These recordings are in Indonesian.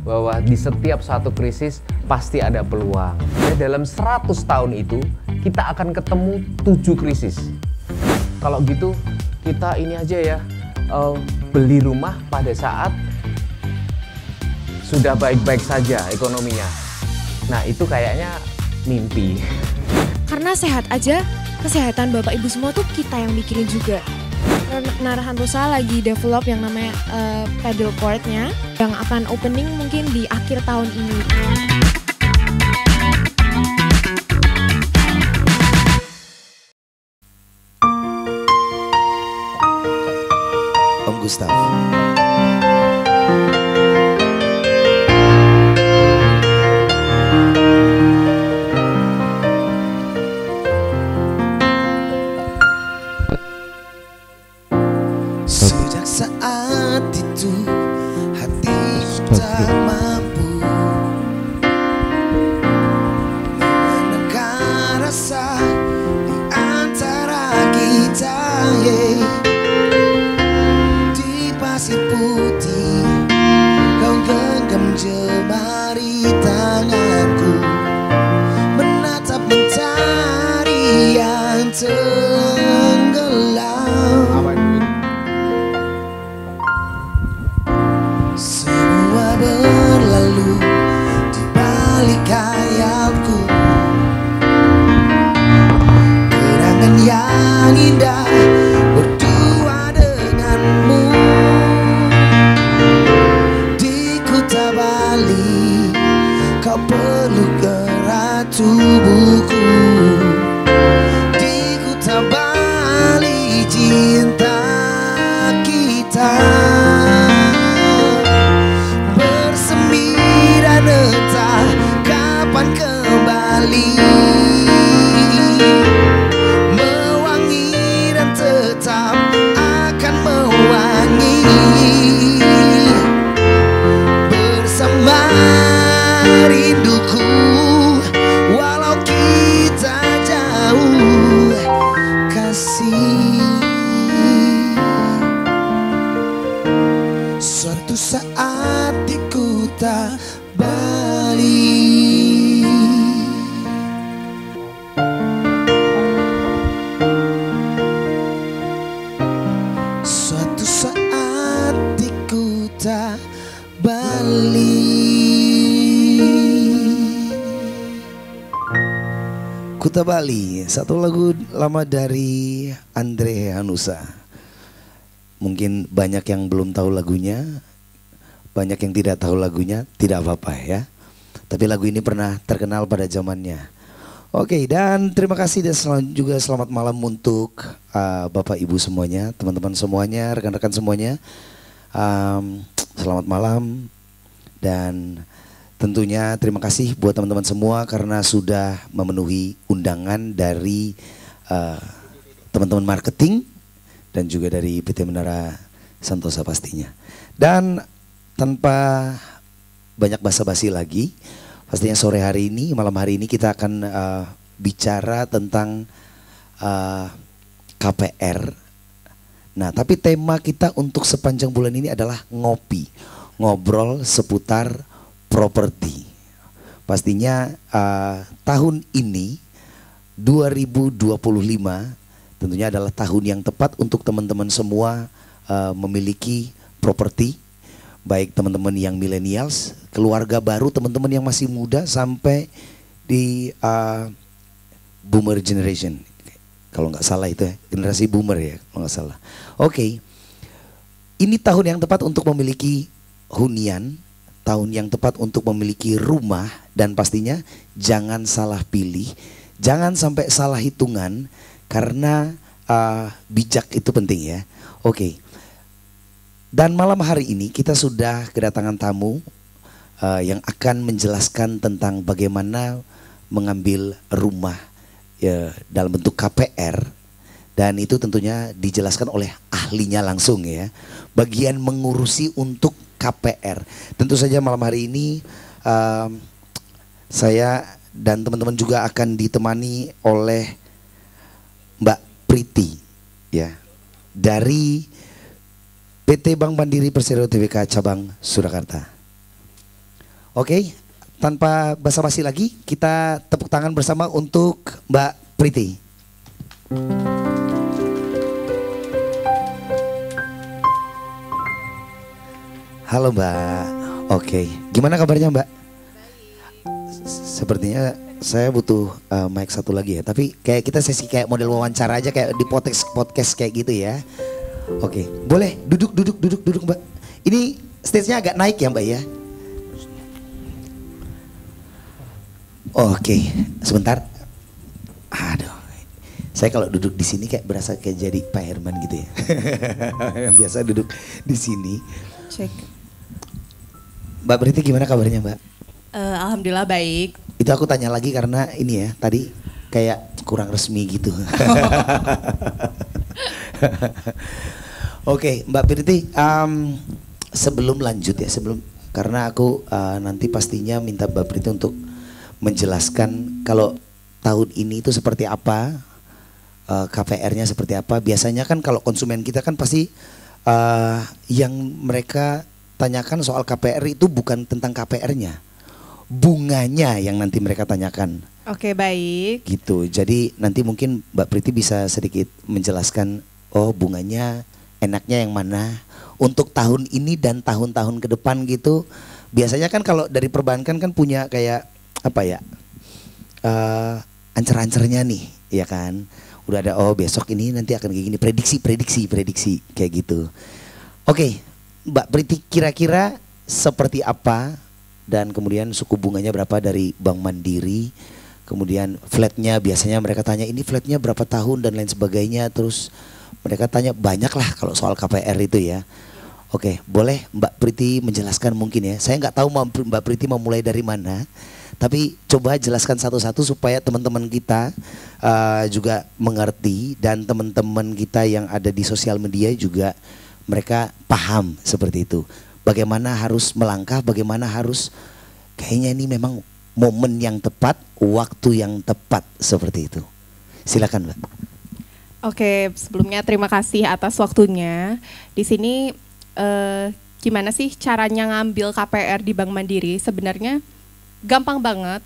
bahwa di setiap suatu krisis pasti ada peluang. Dan dalam 100 tahun itu kita akan ketemu 7 krisis. Kalau gitu kita ini aja ya, beli rumah pada saat sudah baik-baik saja ekonominya. Nah itu kayaknya mimpi. Karena sehat aja, kesehatan Bapak Ibu semua tuh kita yang mikirin juga. Narahan Rusa lagi develop yang namanya pedal court-nya yang akan opening mungkin di akhir tahun ini. Om Gustaf. Sejak saat itu hati tak mampu menenangkan rasa di antara kita, di pasir putih kau genggam jemari tanganku, menatap mentari yang tenggelam. Semua berlalu di balik khayalku, kenangan yang indah berdua denganmu di Kuta Bali. Kau peluk erat tubuhku di Kuta Bali, cinta kita entah kapan kembali, mewangi dan tetap akan mewangi bersama rinduku, walau kita jauh kasih. Suatu saat di Kuta Bali, suatu saat di Kuta Bali. Kuta Bali, satu lagu lama dari Andre Hanusa. Mungkin banyak yang belum tahu lagunya, banyak yang tidak tahu lagunya, tidak apa-apa ya. Tapi lagu ini pernah terkenal pada zamannya. Oke, dan terima kasih dan juga selamat malam untuk Bapak Ibu semuanya, teman-teman semuanya, rekan-rekan semuanya. Selamat malam dan tentunya terima kasih buat teman-teman semua karena sudah memenuhi undangan dari teman-teman marketing dan juga dari PT Menara Santosa pastinya. Dan tanpa banyak basa-basi lagi, pastinya sore hari ini, malam hari ini kita akan bicara tentang KPR. Nah, tapi tema kita untuk sepanjang bulan ini adalah ngopi, ngobrol seputar properti. Pastinya tahun ini 2025 tentunya adalah tahun yang tepat untuk teman-teman semua memiliki properti. Baik teman-teman yang millennials, keluarga baru, teman-teman yang masih muda sampai di boomer generation. Kalau nggak salah itu ya, generasi boomer ya kalau nggak salah. Oke, ini tahun yang tepat untuk memiliki hunian, tahun yang tepat untuk memiliki rumah, dan pastinya jangan salah pilih, jangan sampai salah hitungan karena bijak itu penting ya. Oke. Dan malam hari ini kita sudah kedatangan tamu yang akan menjelaskan tentang bagaimana mengambil rumah ya, dalam bentuk KPR. Dan itu tentunya dijelaskan oleh ahlinya langsung ya. Bagian mengurusi untuk KPR. Tentu saja malam hari ini saya dan teman-teman juga akan ditemani oleh Mbak Priti ya, dari PT Bank Mandiri Persero Tbk Cabang Surakarta. Oke, tanpa basa-basi lagi, kita tepuk tangan bersama untuk Mbak Priti. Halo Mbak, oke. Gimana kabarnya Mbak? Sepertinya saya butuh mic satu lagi ya. Tapi kayak kita sesi kayak model wawancara aja kayak di podcast kayak gitu ya. Oke, boleh duduk Mbak. Ini stage-nya agak naik ya Mbak ya. Oke, sebentar. Aduh, saya kalau duduk di sini kayak berasa kayak jadi Pak Herman gitu ya. Yang biasa duduk di sini. Cek. Mbak Priti gimana kabarnya Mbak? Alhamdulillah baik. Itu aku tanya lagi karena ini ya tadi kayak kurang resmi gitu. Oke, Mbak Priti, sebelum lanjut ya, karena aku nanti pastinya minta Mbak Priti untuk menjelaskan kalau tahun ini itu seperti apa, KPR-nya seperti apa. Biasanya kan kalau konsumen kita kan pasti yang mereka tanyakan soal KPR itu bukan tentang KPR-nya, bunganya yang nanti mereka tanyakan. Oke, baik. Gitu. Jadi nanti mungkin Mbak Priti bisa sedikit menjelaskan, oh bunganya enaknya yang mana untuk tahun ini dan tahun-tahun ke depan gitu. Biasanya kan kalau dari perbankan kan punya kayak apa ya, ancer-ancernya nih, ya kan. Udah ada, oh besok ini nanti akan kayak gini, prediksi kayak gitu. Oke, Mbak Priti kira-kira seperti apa dan kemudian suku bunganya berapa dari Bank Mandiri, kemudian flatnya biasanya mereka tanya ini flatnya berapa tahun dan lain sebagainya, terus mereka tanya banyak lah kalau soal KPR itu ya. Oke, boleh Mbak Priti menjelaskan mungkin ya, saya nggak tahu Mbak Priti mau mulai dari mana, tapi coba jelaskan satu-satu supaya teman-teman kita juga mengerti dan teman-teman kita yang ada di sosial media juga mereka paham seperti itu. Bagaimana harus melangkah, bagaimana harus kayaknya ini memang momen yang tepat, waktu yang tepat seperti itu. Silakan Mbak. Oke, sebelumnya terima kasih atas waktunya. Di sini gimana sih caranya ngambil KPR di Bank Mandiri? Sebenarnya gampang banget.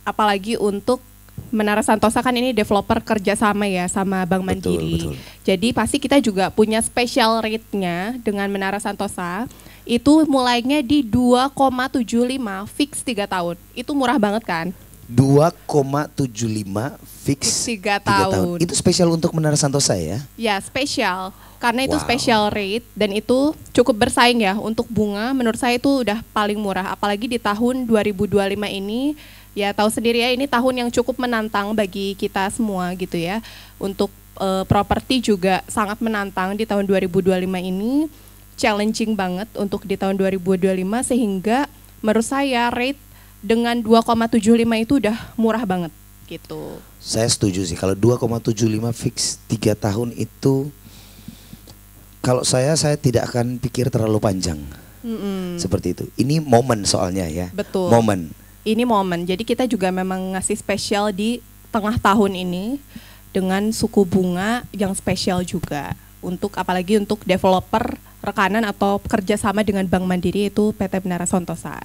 Apalagi untuk Menara Santosa kan ini developer kerjasama ya sama Bank Mandiri. Betul. Jadi pasti kita juga punya special rate-nya dengan Menara Santosa. Itu mulainya di 2,75 fix 3 tahun. Itu murah banget kan? 2,75 fix 3 tahun. Itu spesial untuk Menara Santosa ya? Ya, spesial. Karena itu Wow. special rate dan itu cukup bersaing ya untuk bunga. Menurut saya itu udah paling murah. Apalagi di tahun 2025 ini, ya tahu sendiri ya ini tahun yang cukup menantang bagi kita semua gitu ya. Untuk properti juga sangat menantang di tahun 2025 ini. Challenging banget untuk di tahun 2025 sehingga menurut saya rate dengan 2,75 itu udah murah banget gitu. Saya setuju sih kalau 2,75 fix 3 tahun itu, kalau saya tidak akan pikir terlalu panjang. Seperti itu. Ini momen soalnya ya. Betul. Momen. Ini momen. Jadi kita juga memang ngasih spesial di tengah tahun ini dengan suku bunga yang spesial juga. Untuk apalagi untuk developer rekanan atau kerjasama dengan Bank Mandiri itu PT Menara Santosa.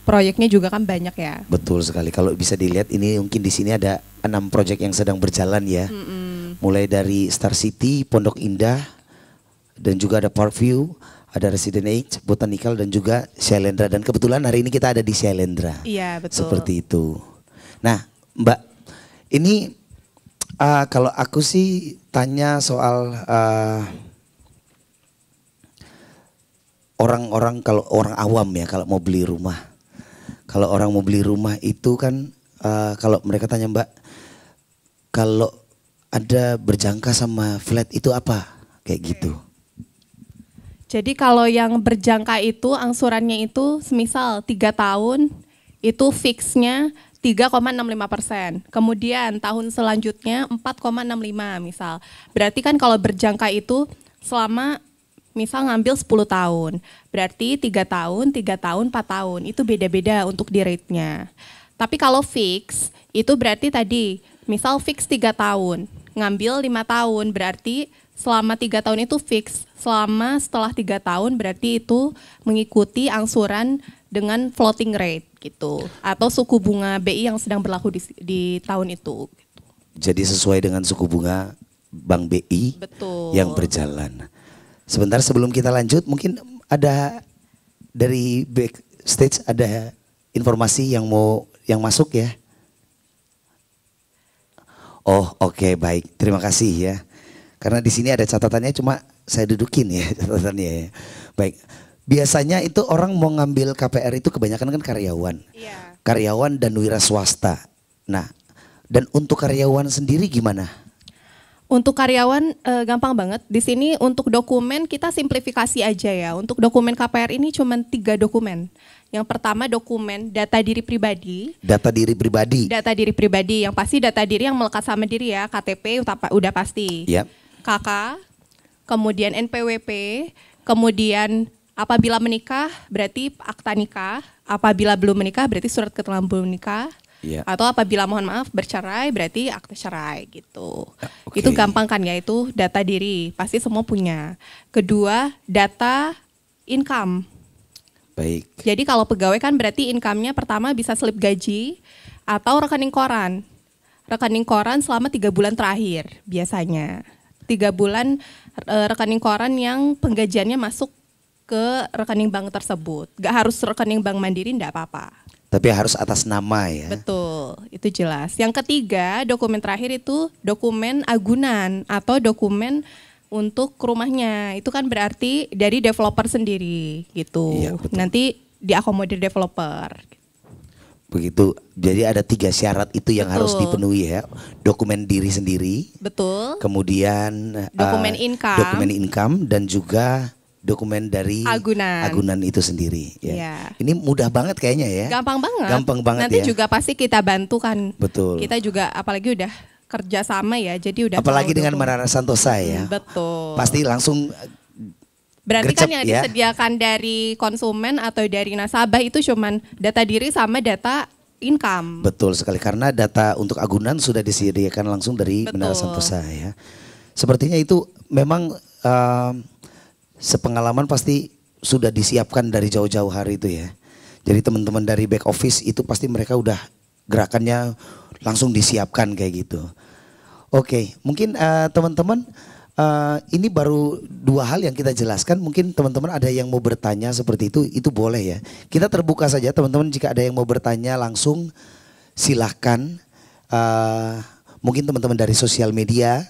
Proyeknya juga kan banyak ya. Betul sekali. Kalau bisa dilihat ini mungkin di sini ada 6 proyek yang sedang berjalan ya. Mulai dari Star City, Pondok Indah, dan juga ada Parkview, ada Resident Age, Botanical dan juga Shailendra. Dan kebetulan hari ini kita ada di Shailendra. Iya betul. Seperti itu. Nah Mbak, ini kalau aku sih tanya soal orang-orang, kalau orang awam ya kalau mau beli rumah. Kalau orang mau beli rumah itu kan kalau mereka tanya Mbak, kalau ada berjangka sama flat itu apa? Kayak gitu. Jadi kalau yang berjangka itu angsurannya itu semisal 3 tahun itu fixnya 3,65%. Kemudian tahun selanjutnya 4,65 misal. Berarti kan kalau berjangka itu selama misal ngambil 10 tahun. Berarti 3 tahun, 3 tahun, 4 tahun. Itu beda-beda untuk di rate-nya. Tapi kalau fix itu berarti tadi misal fix 3 tahun. Ngambil 5 tahun berarti selama 3 tahun itu fix. Setelah 3 tahun berarti itu mengikuti angsuran dengan floating rate gitu. Atau suku bunga BI yang sedang berlaku di tahun itu. Jadi sesuai dengan suku bunga Bank BI Betul. yang berjalan. Sebentar sebelum kita lanjut, mungkin ada dari backstage ada informasi yang masuk ya. Oh, oke, baik. Terima kasih ya. Karena di sini ada catatannya, cuma saya dudukin ya catatannya ya. Baik. Biasanya itu orang mau ngambil KPR itu kebanyakan kan karyawan. Iya. Karyawan dan wira swasta. Nah, dan untuk karyawan sendiri gimana? Untuk karyawan gampang banget. Di sini untuk dokumen kita simplifikasi aja ya. Untuk dokumen KPR ini cuma 3 dokumen. Yang pertama dokumen data diri pribadi. Data diri pribadi. Data diri pribadi yang pasti data diri yang melekat sama diri ya. KTP udah pasti. Yap. KK, kemudian NPWP, kemudian apabila menikah berarti akta nikah. Apabila belum menikah berarti surat keterangan belum menikah. Iya. Atau apabila mohon maaf bercerai berarti akte cerai gitu. Oke. Itu gampang kan ya, itu data diri, pasti semua punya. Kedua, data income. Baik. Jadi kalau pegawai kan berarti income-nya pertama bisa slip gaji atau rekening koran. Rekening koran selama 3 bulan terakhir biasanya. 3 bulan rekening koran yang penggajiannya masuk ke rekening bank tersebut. Gak harus rekening bank Mandiri, enggak apa-apa. Tapi harus atas nama ya. Betul, itu jelas. Yang ketiga, dokumen terakhir itu dokumen agunan atau dokumen untuk rumahnya. Itu kan berarti dari developer sendiri gitu. Iya, betul. Nanti diakomodir developer. Begitu. Jadi ada 3 syarat itu yang Betul. harus dipenuhi ya. Dokumen diri sendiri, Betul. kemudian Dokumen income. dokumen income dan juga dokumen dari Agunan. itu sendiri. Ya. Iya. Ini mudah banget kayaknya ya. Gampang banget. Gampang banget Nanti ya. juga pasti kita bantu kan. Betul. Kita juga apalagi udah kerja sama ya. Jadi udah Apalagi tahu dengan dokumen. Marara Santosa ya. Betul. Pasti langsung Berarti kan gercep yang ya. disediakan dari konsumen atau dari nasabah itu cuman data diri sama data income. betul sekali karena data untuk agunan sudah disediakan langsung dari Betul. Menara Santosa ya. Sepertinya itu memang sepengalaman pasti sudah disiapkan dari jauh-jauh hari itu ya. Jadi teman-teman dari back office itu pasti mereka udah gerakannya langsung disiapkan kayak gitu. Oke, mungkin teman-teman ini baru 2 hal yang kita jelaskan. Mungkin teman-teman ada yang mau bertanya seperti itu boleh ya. Kita terbuka saja teman-teman, jika ada yang mau bertanya langsung silahkan. Mungkin teman-teman dari sosial media,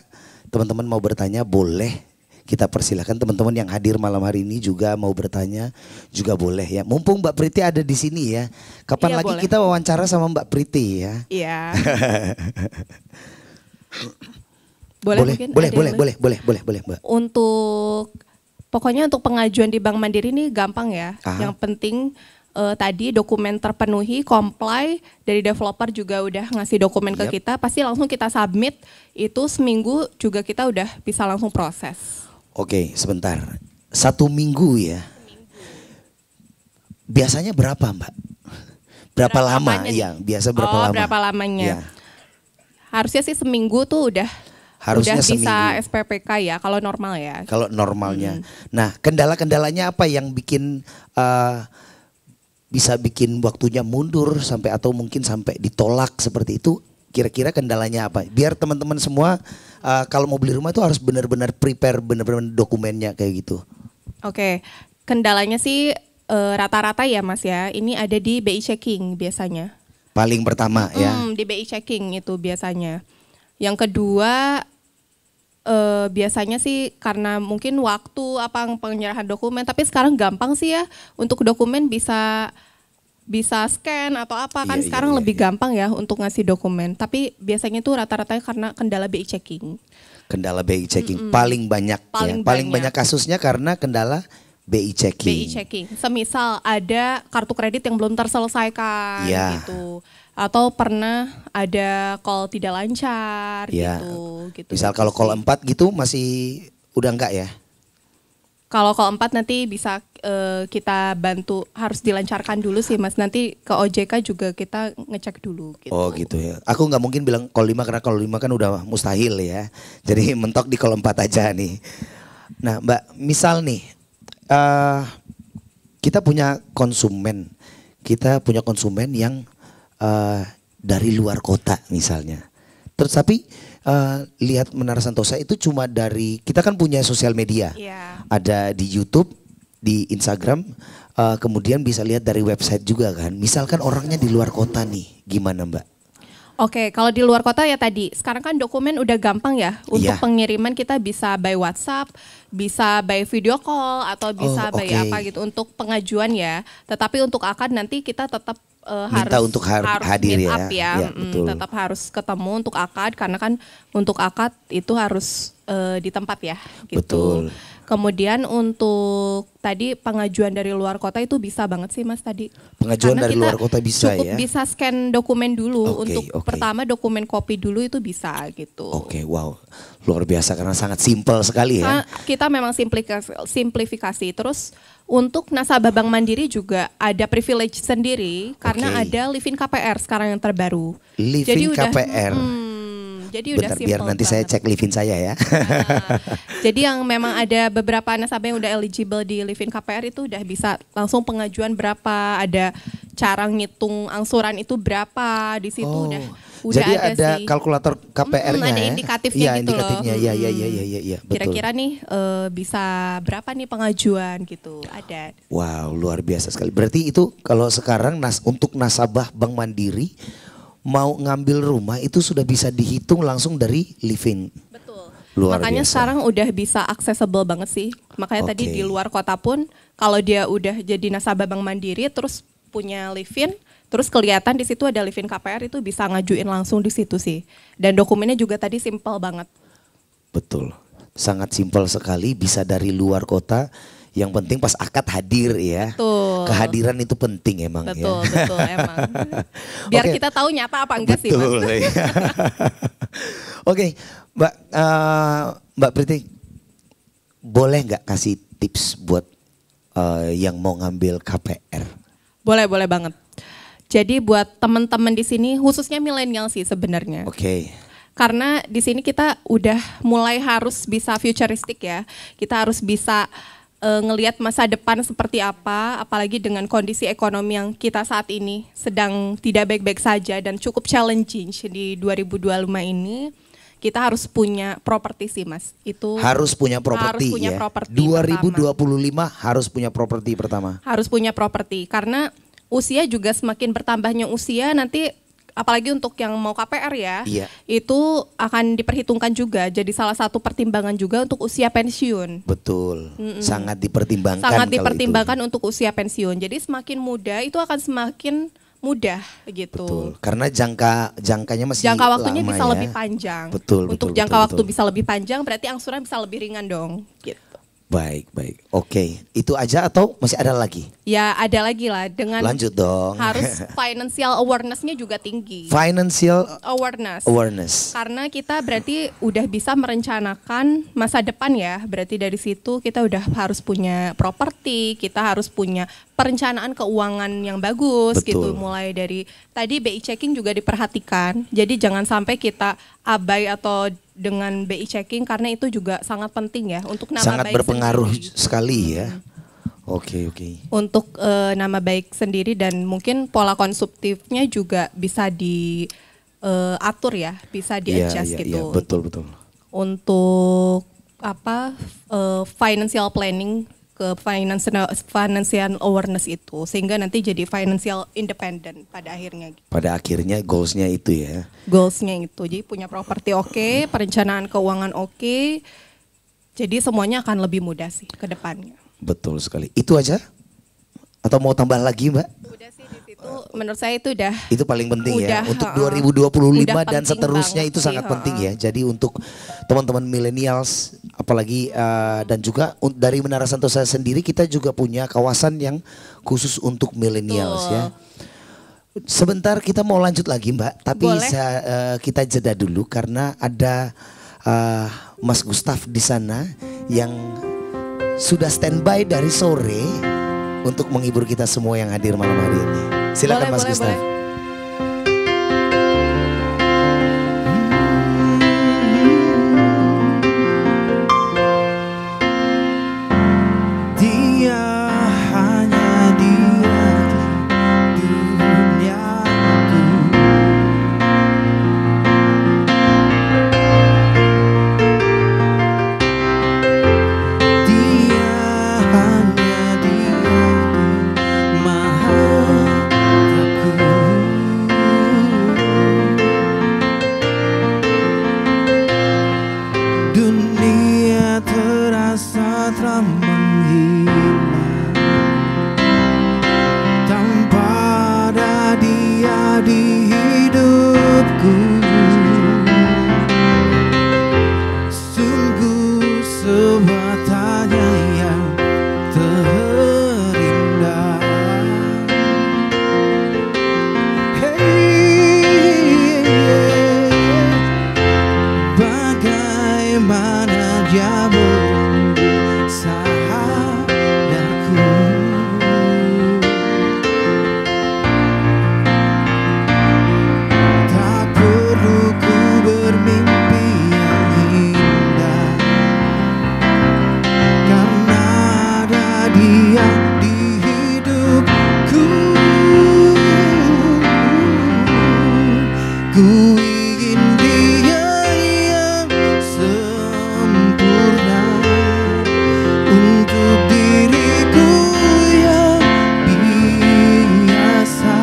teman-teman mau bertanya boleh. Kita persilahkan teman-teman yang hadir malam hari ini juga mau bertanya juga boleh ya. Mumpung Mbak Priti ada di sini ya. Kapan Iya, lagi boleh. kita wawancara sama Mbak Priti ya? Iya. Boleh mungkin ada yang boleh Mbak. Untuk pokoknya untuk pengajuan di Bank Mandiri ini gampang ya. Aha. Yang penting tadi dokumen terpenuhi, comply, dari developer juga udah ngasih dokumen Yap. ke kita, pasti langsung kita submit, itu seminggu juga kita udah bisa langsung proses. Oke, sebentar. 1 minggu ya. Biasanya berapa Mbak? Berapa lama? lamanya nih? Iya, biasa berapa lama? Berapa lamanya? Iya. Harusnya sih seminggu tuh udah Harusnya bisa seminggu. SPPK ya, kalau normal ya. Kalau normalnya. Nah, kendala-kendalanya apa yang bikin bisa bikin waktunya mundur sampai atau mungkin sampai ditolak seperti itu? Kira-kira kendalanya apa? Biar teman-teman semua kalau mau beli rumah itu harus benar-benar prepare benar-benar dokumennya kayak gitu. Oke, kendalanya sih rata-rata ya Mas ya, ini ada di BI checking biasanya. Paling pertama ya. Di BI checking itu biasanya. Yang kedua biasanya sih karena mungkin waktu penyerahan dokumen, tapi sekarang gampang sih ya untuk dokumen bisa scan atau apa kan Iya, sekarang iya, lebih iya. gampang ya untuk ngasih dokumen. Tapi biasanya tuh rata-rata karena kendala BI checking. Kendala BI checking paling banyak Paling ya. Paling banyak. banyak kasusnya karena kendala BI checking. BI checking. Semisal ada kartu kredit yang belum terselesaikan Iya. gitu. Atau pernah ada call tidak lancar Iya. gitu. Misal kalau call 4 gitu masih udah enggak ya? Kalau keempat nanti bisa kita bantu, harus dilancarkan dulu sih Mas. Nanti ke OJK juga kita ngecek dulu gitu. Oh gitu ya. Aku nggak mungkin bilang call 5 karena call 5 kan udah mustahil ya. Jadi mentok di call 4 aja nih. Nah Mbak, misal nih kita punya konsumen yang dari luar kota misalnya. Terus tapi lihat Menara Santosa itu cuma dari, kita kan punya sosial media, ada di YouTube, di Instagram, kemudian bisa lihat dari website juga kan. Misalkan orangnya di luar kota nih, gimana Mbak? Oke, kalau di luar kota ya tadi, sekarang kan dokumen udah gampang ya. Untuk pengiriman kita bisa by WhatsApp, bisa by video call, atau bisa by apa gitu untuk pengajuan ya. Tetapi untuk akad nanti kita tetap minta harus untuk hadir meet ya. up ya. Betul. Tetap harus ketemu untuk akad, karena kan untuk akad itu harus di tempat ya gitu. Betul. Kemudian untuk tadi pengajuan dari luar kota itu bisa banget sih Mas tadi. Pengajuan Karena dari kita luar kota bisa cukup ya. bisa scan dokumen dulu. Untuk Oke. pertama dokumen kopi dulu itu bisa gitu. Oke, wow. Luar biasa karena sangat simpel sekali ya. Kita memang simplifikasi. Terus untuk nasabah Bank Mandiri juga ada privilege sendiri karena ada Livin KPR sekarang yang terbaru. Livin KPR. Jadi bentar, udah simple biar nanti saya cek Livin saya ya. Jadi yang memang ada beberapa nasabah yang udah eligible di Livin KPR itu udah bisa langsung pengajuan berapa, ada cara ngitung angsuran itu berapa, di situ udah jadi ada sih. Kalkulator KPR-nya. Ada indikatifnya ya, gitu indikatifnya. loh. Iya, betul. Kira-kira nih bisa berapa nih pengajuan gitu, ada. Wow, luar biasa sekali. Berarti itu kalau sekarang untuk nasabah Bank Mandiri mau ngambil rumah itu sudah bisa dihitung langsung dari Livin. Betul. biasa. Makanya sekarang udah bisa accessible banget sih. Makanya tadi di luar kota pun kalau dia udah jadi nasabah Bank Mandiri terus punya Livin, terus kelihatan di situ ada Livin KPR, itu bisa ngajuin langsung di situ sih. Dan dokumennya juga tadi simple banget. Betul. Sangat simpel sekali, bisa dari luar kota. Yang penting pas akad hadir ya. Betul. Kehadiran itu penting emang ya. Betul emang. Biar kita tahu nyata apa enggak sih Mas. Betul. Oke, Mbak Priti, boleh nggak kasih tips buat yang mau ngambil KPR? Boleh banget. Jadi buat teman-teman di sini khususnya milenial sih sebenarnya. Oke. Karena di sini kita udah mulai harus bisa futuristik ya. Kita harus bisa ngelihat masa depan seperti apa, apalagi dengan kondisi ekonomi yang kita saat ini sedang tidak baik-baik saja dan cukup challenging di 2025 ini. Kita harus punya properti sih Mas. Itu harus punya properti ya. 2025 harus punya properti pertama. Harus punya properti karena usia juga semakin bertambahnya usia nanti, apalagi untuk yang mau KPR ya, itu akan diperhitungkan juga. Jadi salah satu pertimbangan juga untuk usia pensiun. Betul, sangat dipertimbangkan. Sangat dipertimbangkan untuk usia pensiun. Jadi semakin muda itu akan semakin mudah gitu. Betul, karena jangkanya masih jangka waktunya lama bisa ya. lebih panjang. Betul. Untuk jangka waktu bisa lebih panjang, berarti angsuran bisa lebih ringan dong. Gitu. Baik. Oke, itu aja atau masih ada lagi? Ya ada lagi lah, dengan lanjut dong. Harus financial awareness-nya juga tinggi. Financial awareness. Karena kita berarti udah bisa merencanakan masa depan ya. Berarti dari situ kita udah harus punya properti, kita harus punya perencanaan keuangan yang bagus. Gitu. Mulai dari tadi BI checking juga diperhatikan. Jadi jangan sampai kita abai atau dengan BI checking, karena itu juga sangat penting ya untuk nama sangat baik berpengaruh sendiri. Sekali ya. Oke. Untuk nama baik sendiri dan mungkin pola konsumtifnya juga bisa diatur ya, bisa di-adjust gitu. Iya, betul. Untuk financial planning ke financial awareness itu, sehingga nanti jadi financial independent pada akhirnya. Pada akhirnya goalsnya itu ya. Goalsnya itu, jadi punya properti oke, perencanaan keuangan oke, jadi semuanya akan lebih mudah sih ke depannya. Betul sekali. Itu aja? Atau mau tambah lagi Mbak? Udah sih di situ, menurut saya itu udah. Itu paling penting ya. Untuk 2025 dan seterusnya itu sangat penting ya. Jadi untuk teman-teman millennials, apalagi dan juga dari Menara Santosa sendiri kita juga punya kawasan yang khusus untuk millennials ya. Sebentar kita mau lanjut lagi Mbak, tapi kita jeda dulu karena ada Mas Gustaf di sana yang sudah standby dari sore untuk menghibur kita semua yang hadir malam hari ini. Silakan Mas Gustaf. Dia hanya dia di duniaku. Dia hanya dia di mataku. Dunia terasa telah menghilang tanpa ada dia di hidupku. Sungguh sebuah tanya yang terindah. Hey, bagaimana dia menunggu sadarku. Tak perlu ku bermimpi yang indah, karena ada dia di hidupku. Ku ingin dia yang sempurna untuk diriku yang biasa.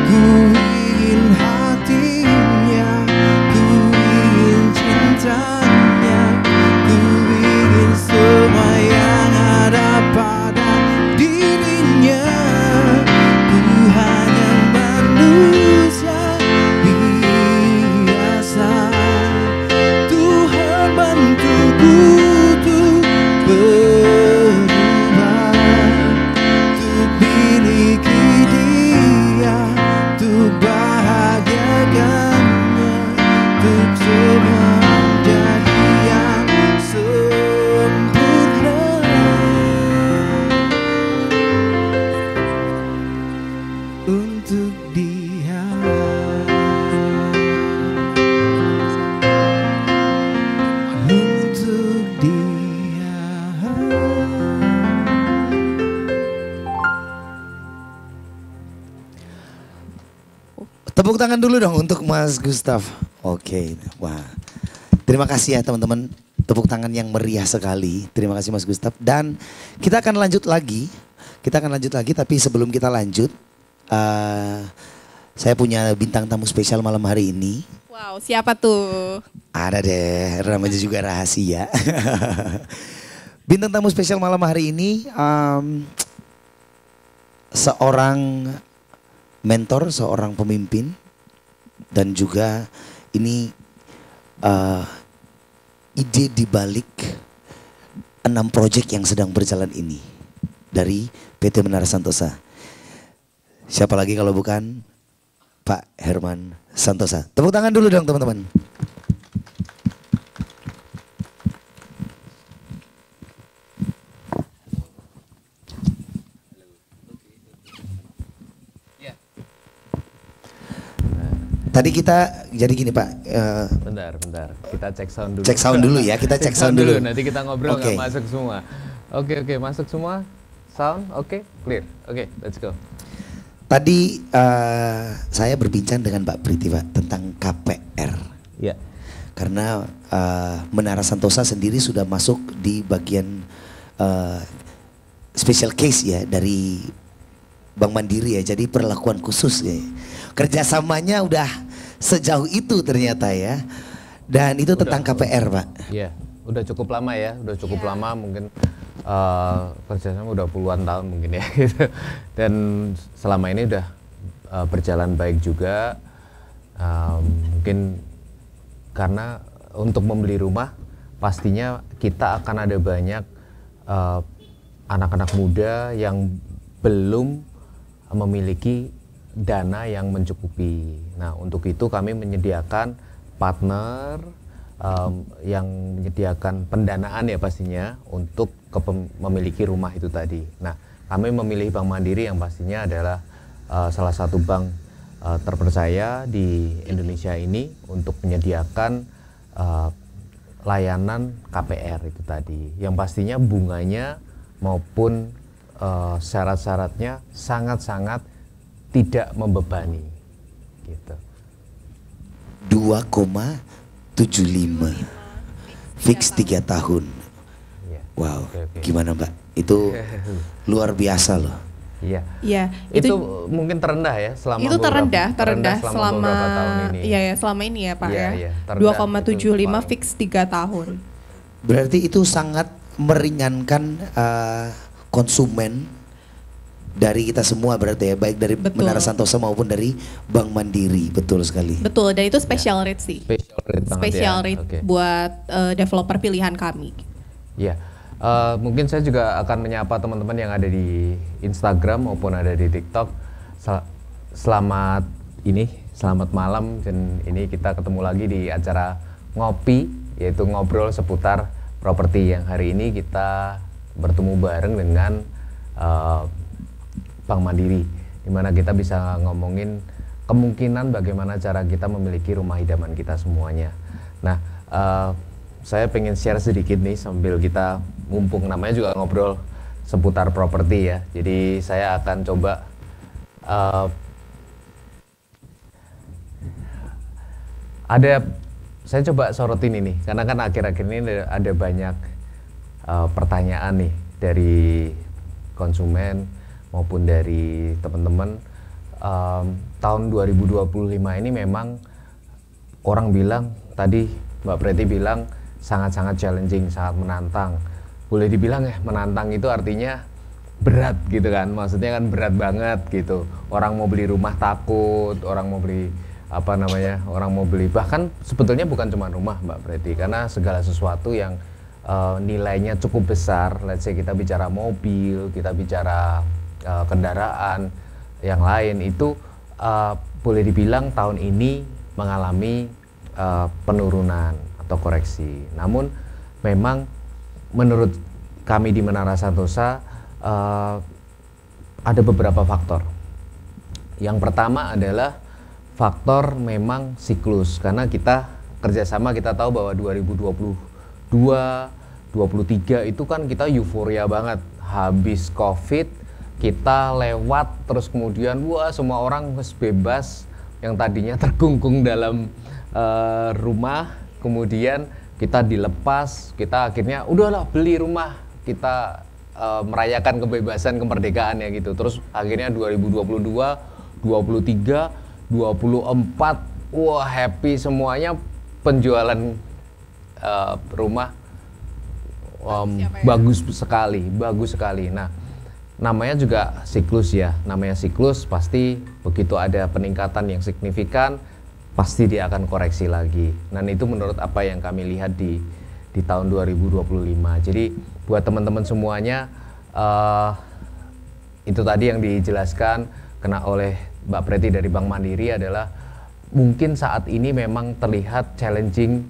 Ku ingin hatinya, ku ingin cintanya, ku ingin semua yang ada pada dirinya. Ku hanya manusia biasa. Tuhan bantuku untuk berubah, untuk miliki dia, untuk bahagiakannya, untuk semua jadi yang sempurna. Untuk dia, untuk dia. Tepuk tangan dulu dong untuk Mas Gustaf. Oke, wah. Terima kasih ya teman-teman. Tepuk tangan yang meriah sekali. Terima kasih Mas Gustaf. Dan kita akan lanjut lagi. Tapi sebelum kita lanjut, saya punya bintang tamu spesial malam hari ini. Wow, siapa tuh? Ada deh, namanya juga rahasia. Bintang tamu spesial malam hari ini seorang mentor, seorang pemimpin, dan juga ini ide dibalik 6 proyek yang sedang berjalan ini dari PT Menara Santosa. Siapa lagi kalau bukan Pak Herman Santosa. Tepuk tangan dulu dong teman-teman. Tadi kita jadi gini Pak. Bentar. Kita cek sound dulu. Cek sound dulu ya, kita cek sound dulu. Nanti kita ngobrol Oke. nggak masuk semua. Oke, masuk semua. Sound, oke, clear. Oke, let's go. Tadi saya berbincang dengan Mbak Priti Pak tentang KPR. Ya. Karena Menara Santosa sendiri sudah masuk di bagian special case ya dari Bank Mandiri ya. Jadi perlakuan khusus ya. Kerjasamanya udah sejauh itu ternyata ya. Dan itu tentang KPR Pak. Iya, udah cukup lama ya. Udah cukup lama mungkin kerjasama udah puluhan tahun mungkin ya. Gitu. Dan selama ini udah berjalan baik juga. Mungkin karena untuk membeli rumah pastinya kita akan ada banyak anak-anak muda yang belum memiliki dana yang mencukupi. Nah, untuk itu kami menyediakan partner yang menyediakan pendanaan ya pastinya untuk memiliki rumah itu tadi. Nah, kami memilih Bank Mandiri yang pastinya adalah salah satu bank terpercaya di Indonesia ini untuk menyediakan layanan KPR itu tadi, yang pastinya bunganya maupun syarat-syaratnya sangat-sangat tidak membebani gitu. 2,75 fix 3 tahun. Ya. Wow, Oke. gimana Mbak? Itu luar biasa loh. Iya. Iya, Itu mungkin terendah ya selama itu terendah selama beberapa tahun ini. Iya ya, selama ini ya Pak Iya, ya. iya, terendah 2,75 itu fix 3 tahun. Berarti itu sangat meringankan konsumen dari kita semua berarti ya, baik dari Betul. Menara Santosa maupun dari Bank Mandiri, betul sekali. Betul, dan itu special rate sih. Special rate banget Special ya. rate Oke. buat developer pilihan kami. Iya. Mungkin saya juga akan menyapa teman-teman yang ada di Instagram maupun ada di TikTok. Selamat malam, dan ini kita ketemu lagi di acara ngopi, yaitu ngobrol seputar properti, yang hari ini kita bertemu bareng dengan Bank Mandiri, di mana kita bisa ngomongin kemungkinan bagaimana cara kita memiliki rumah idaman kita semuanya. Nah, saya pengen share sedikit nih sambil kita mumpung namanya juga ngobrol seputar properti ya. Jadi saya akan coba saya coba sorotin ini karena kan akhir-akhir ini ada banyak pertanyaan nih dari konsumen maupun dari teman-teman. Tahun 2025 ini memang orang bilang, tadi Mbak Preti bilang sangat-sangat challenging, sangat menantang. Boleh dibilang ya, menantang itu artinya berat gitu kan, maksudnya kan berat banget gitu. Orang mau beli rumah takut, orang mau beli orang mau beli, bahkan sebetulnya bukan cuma rumah Mbak Preti, karena segala sesuatu yang nilainya cukup besar, let's say kita bicara mobil, kita bicara kendaraan yang lain, itu boleh dibilang tahun ini mengalami penurunan atau koreksi. Namun memang menurut kami di Menara Santosa ada beberapa faktor. Yang pertama adalah faktor memang siklus, karena kita kerjasama, kita tahu bahwa 2022, 23 itu kan kita euforia banget, habis COVID kita lewat, terus kemudian wah semua orang bebas yang tadinya terkungkung dalam rumah, kemudian kita dilepas, kita akhirnya udahlah beli rumah, kita merayakan kebebasan kemerdekaan ya gitu. Terus akhirnya 2022, 23, 24, wah happy semuanya, penjualan rumah bagus sekali. Nah, namanya juga siklus ya, namanya siklus pasti begitu ada peningkatan yang signifikan pasti dia akan koreksi lagi. Dan itu menurut apa yang kami lihat di tahun 2025. Jadi buat teman-teman semuanya, itu tadi yang dijelaskan kena oleh Mbak Preti dari Bank Mandiri adalah mungkin saat ini memang terlihat challenging,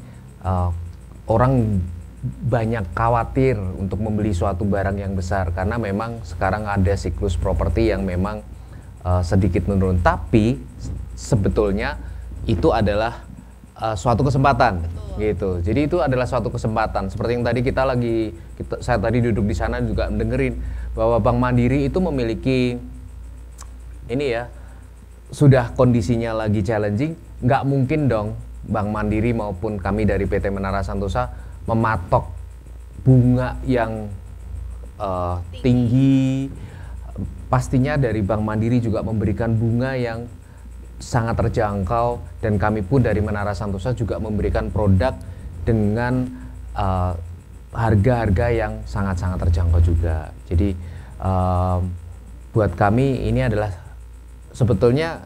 orang banyak khawatir untuk membeli suatu barang yang besar karena memang sekarang ada siklus properti yang memang sedikit menurun, tapi sebetulnya itu adalah suatu kesempatan. Betul. Gitu. Jadi itu adalah suatu kesempatan. Seperti yang tadi saya tadi duduk di sana juga mendengerin bahwa Bank Mandiri itu memiliki ini ya, sudah kondisinya lagi challenging, nggak mungkin dong Bank Mandiri maupun kami dari PT Menara Santosa mematok bunga yang tinggi. Pastinya dari Bank Mandiri juga memberikan bunga yang sangat terjangkau, dan kami pun dari Menara Santosa juga memberikan produk dengan harga-harga yang sangat-sangat terjangkau juga. Jadi buat kami ini adalah sebetulnya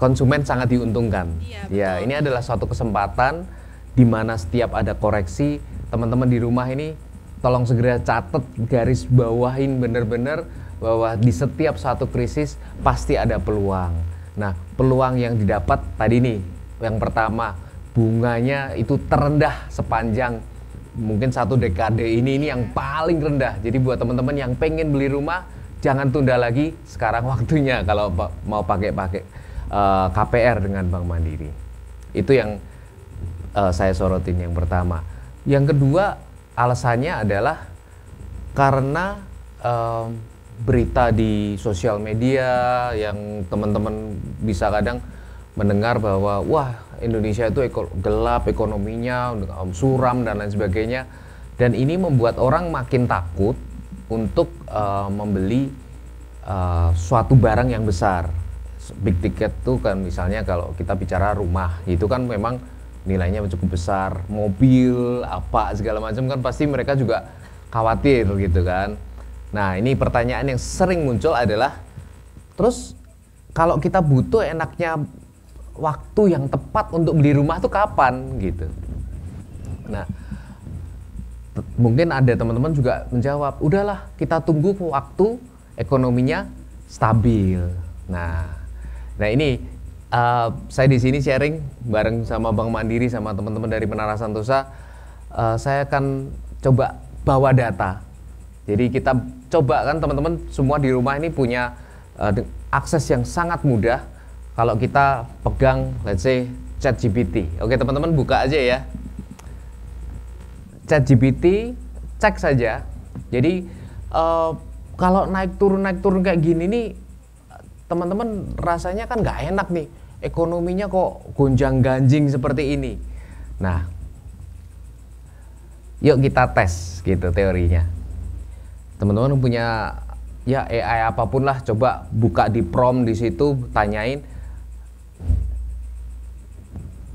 konsumen sangat diuntungkan. Ya, ini adalah suatu kesempatan di mana setiap ada koreksi, teman-teman di rumah ini tolong segera catat, garis bawahin bener-bener bahwa di setiap satu krisis pasti ada peluang. Nah, peluang yang didapat tadi nih, yang pertama, bunganya itu terendah sepanjang mungkin 1 dekade ini yang paling rendah. Jadi buat teman-teman yang pengen beli rumah, jangan tunda lagi, sekarang waktunya kalau mau pakai KPR dengan Bank Mandiri. Itu yang saya sorotin yang pertama. Yang kedua, alasannya adalah karena berita di sosial media yang teman-teman bisa kadang mendengar bahwa wah, Indonesia itu gelap ekonominya, suram dan lain sebagainya, dan ini membuat orang makin takut untuk membeli suatu barang yang besar. Big ticket tuh kan, misalnya kalau kita bicara rumah, itu kan memang nilainya cukup besar, mobil apa segala macam kan pasti mereka juga khawatir gitu kan. Nah, ini pertanyaan yang sering muncul adalah, terus kalau kita butuh enaknya waktu yang tepat untuk beli rumah tuh kapan gitu. Nah, mungkin ada teman-teman juga menjawab, udahlah kita tunggu waktu ekonominya stabil. Nah ini saya di sini sharing bareng sama Bank Mandiri sama teman-teman dari Menara Santosa. Saya akan coba bawa data. Jadi kita coba kan teman-teman semua di rumah ini punya akses yang sangat mudah. Kalau kita pegang, let's say, ChatGPT. Oke teman-teman, buka aja ya. ChatGPT, cek saja. Jadi, kalau naik turun kayak gini nih, teman-teman rasanya kan nggak enak nih. Ekonominya kok gonjang-ganjing seperti ini. Nah, yuk kita tes gitu teorinya. Teman-teman punya ya AI apapun lah, coba buka di prompt di situ, tanyain,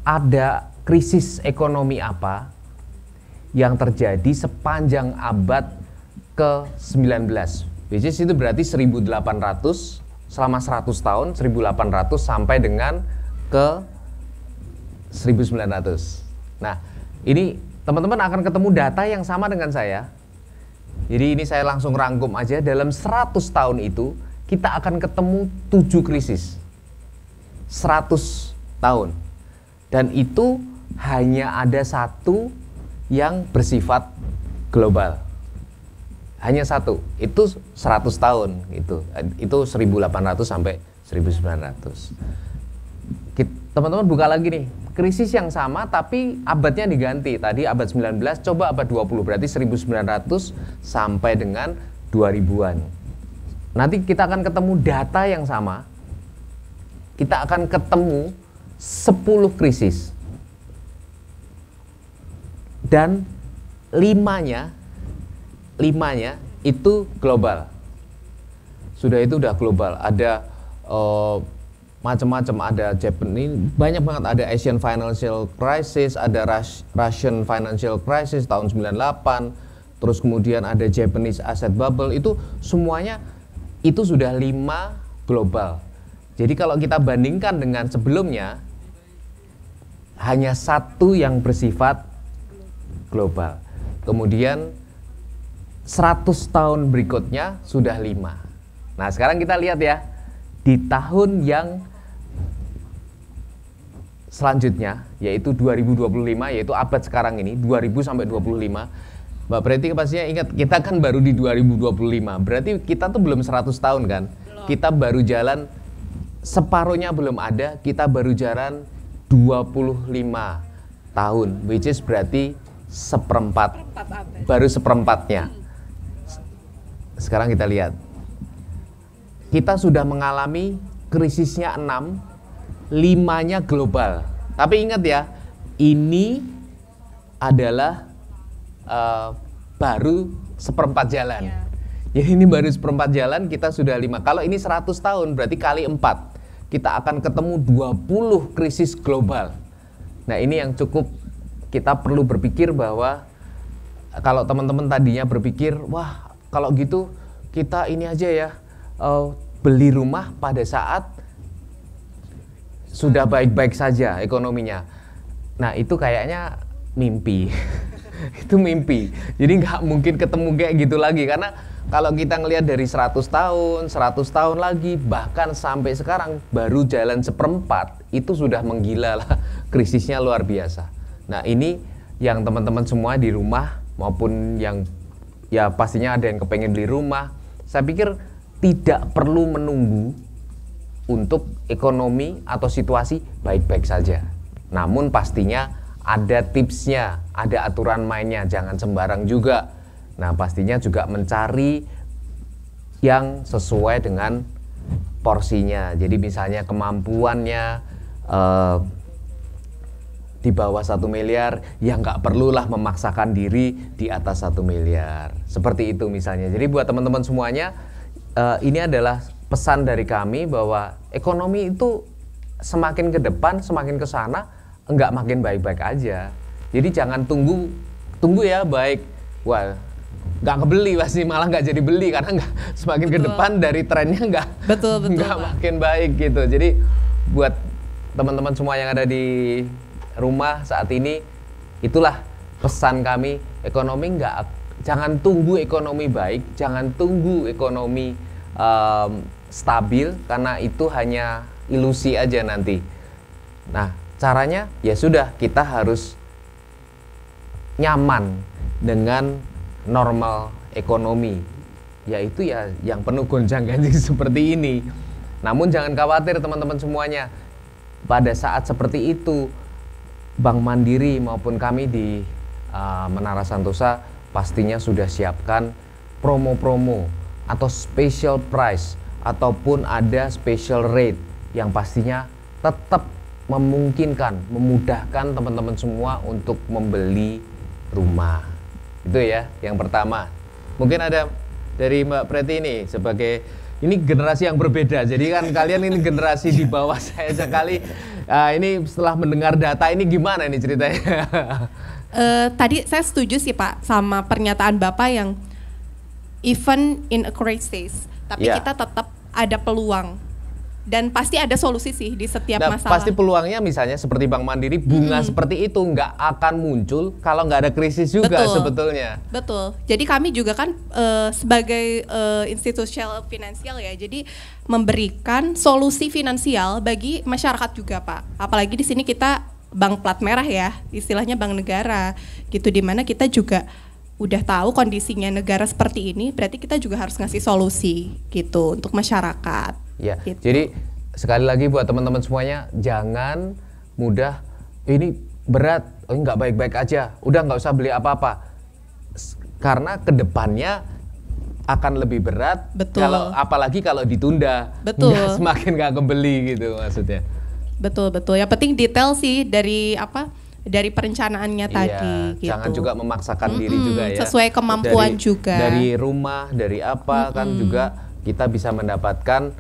ada krisis ekonomi apa yang terjadi sepanjang abad ke-19, which is itu berarti 1800, selama 100 tahun, 1800 sampai dengan ke 1900. Nah, ini teman-teman akan ketemu data yang sama dengan saya. Jadi ini saya langsung rangkum aja, dalam 100 tahun itu kita akan ketemu 7 krisis 100 tahun. Dan itu hanya ada satu yang bersifat global. Hanya satu, itu 100 tahun gitu. Itu 1800 sampai 1900. Teman-teman buka lagi nih, krisis yang sama tapi abadnya diganti. Tadi abad 19, coba abad 20, berarti 1900 sampai dengan 2000-an. Nanti kita akan ketemu data yang sama. Kita akan ketemu 10 krisis. Dan limanya itu global. Sudah itu udah global. Ada macam-macam, ada Japanese, banyak banget, ada Asian Financial Crisis, ada Russian Financial Crisis tahun 98, terus kemudian ada Japanese Asset Bubble, itu semuanya itu sudah 5 global. Jadi kalau kita bandingkan dengan sebelumnya, hanya satu yang bersifat global. Kemudian 100 tahun berikutnya sudah 5. Nah sekarang kita lihat ya, di tahun yang selanjutnya, yaitu 2025, yaitu abad sekarang ini, 2000 sampai 25. Mbak Preti pastinya ingat, kita kan baru di 2025, berarti kita tuh belum 100 tahun kan? Kita baru jalan, separuhnya belum ada, kita baru jalan 25 tahun, which is berarti baru seperempatnya. Sekarang kita lihat, kita sudah mengalami krisisnya 6, 5-nya global. Tapi ingat ya, ini adalah baru seperempat jalan. Jadi ini baru seperempat jalan, kita sudah 5. Kalau ini 100 tahun, berarti kali 4. Kita akan ketemu 20 krisis global. Nah ini yang cukup kita perlu berpikir bahwa kalau teman-teman tadinya berpikir, wah kalau gitu kita ini aja ya, beli rumah pada saat sudah baik-baik saja ekonominya. Nah itu kayaknya mimpi. Itu mimpi. Jadi nggak mungkin ketemu kayak gitu lagi, karena kalau kita ngelihat dari 100 tahun lagi, bahkan sampai sekarang baru jalan seperempat, itu sudah menggila lah, krisisnya luar biasa. Nah ini yang teman-teman semua di rumah maupun yang ya pastinya ada yang kepengen beli rumah, saya pikir tidak perlu menunggu untuk ekonomi atau situasi baik-baik saja. Namun pastinya ada tipsnya, ada aturan mainnya, jangan sembarang juga. Nah pastinya juga mencari yang sesuai dengan porsinya. Jadi misalnya kemampuannya di bawah 1 miliar, ya nggak perlulah memaksakan diri di atas 1 miliar. Seperti itu misalnya. Jadi buat teman-teman semuanya, ini adalah pesan dari kami bahwa ekonomi itu semakin ke depan, semakin ke sana, nggak makin baik-baik aja. Jadi jangan tunggu ya baik. Wah, nggak kebeli pasti, malah nggak jadi beli karena nggak semakin ke depan dari trennya nggak makin baik gitu. Jadi buat teman-teman semua yang ada di rumah saat ini, itulah pesan kami, ekonomi jangan tunggu ekonomi baik, jangan tunggu ekonomi stabil, karena itu hanya ilusi aja nanti. Nah caranya ya sudah, kita harus nyaman dengan normal ekonomi, yaitu ya yang penuh gonjang-ganjing seperti ini. Namun jangan khawatir teman-teman semuanya, pada saat seperti itu Bank Mandiri maupun kami di Menara Santosa pastinya sudah siapkan promo-promo atau special price ataupun ada special rate yang pastinya tetap memudahkan teman-teman semua untuk membeli rumah. Itu ya yang pertama. Mungkin ada dari Mbak Preti ini, sebagai ini generasi yang berbeda. Jadi kan kalian ini generasi di bawah saya sekali. Ini setelah mendengar data ini gimana ini ceritanya? Tadi saya setuju sih Pak sama pernyataan Bapak yang even in a crisis, tapi kita tetap ada peluang. Dan pasti ada solusi sih di setiap masalah. Pasti peluangnya misalnya seperti Bank Mandiri, bunga seperti itu nggak akan muncul kalau nggak ada krisis juga. Betul. Sebetulnya. Betul. Jadi kami juga kan sebagai institusional finansial ya, jadi memberikan solusi finansial bagi masyarakat juga Pak. Apalagi di sini kita bank plat merah ya, istilahnya bank negara gitu, dimana kita juga udah tahu kondisinya negara seperti ini, berarti kita juga harus ngasih solusi gitu untuk masyarakat. Ya, gitu. Jadi sekali lagi buat teman-teman semuanya, jangan mudah ini berat, nggak baik-baik aja, udah nggak usah beli apa-apa, karena kedepannya akan lebih berat. Betul. Apalagi kalau ditunda, semakin nggak kebeli gitu maksudnya. Betul. Yang penting detail sih dari perencanaannya tadi. Gitu. Jangan juga memaksakan diri juga ya. Sesuai kemampuan juga. Dari rumah, dari apa kan juga kita bisa mendapatkan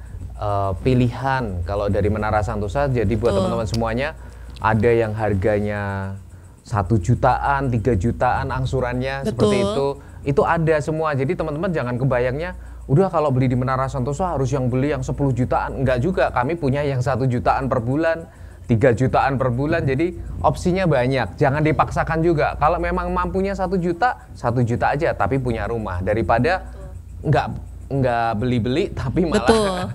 pilihan. Kalau dari Menara Santosa, jadi buat teman-teman semuanya, ada yang harganya 1 jutaan, 3 jutaan angsurannya. Seperti itu ada semua. Jadi teman-teman jangan kebayangnya, udah kalau beli di Menara Santosa harus yang beli yang 10 jutaan. Enggak juga, kami punya yang 1 jutaan per bulan, 3 jutaan per bulan, jadi opsinya banyak. Jangan dipaksakan juga. Kalau memang mampunya 1 juta aja, tapi punya rumah, daripada nggak beli-beli tapi malah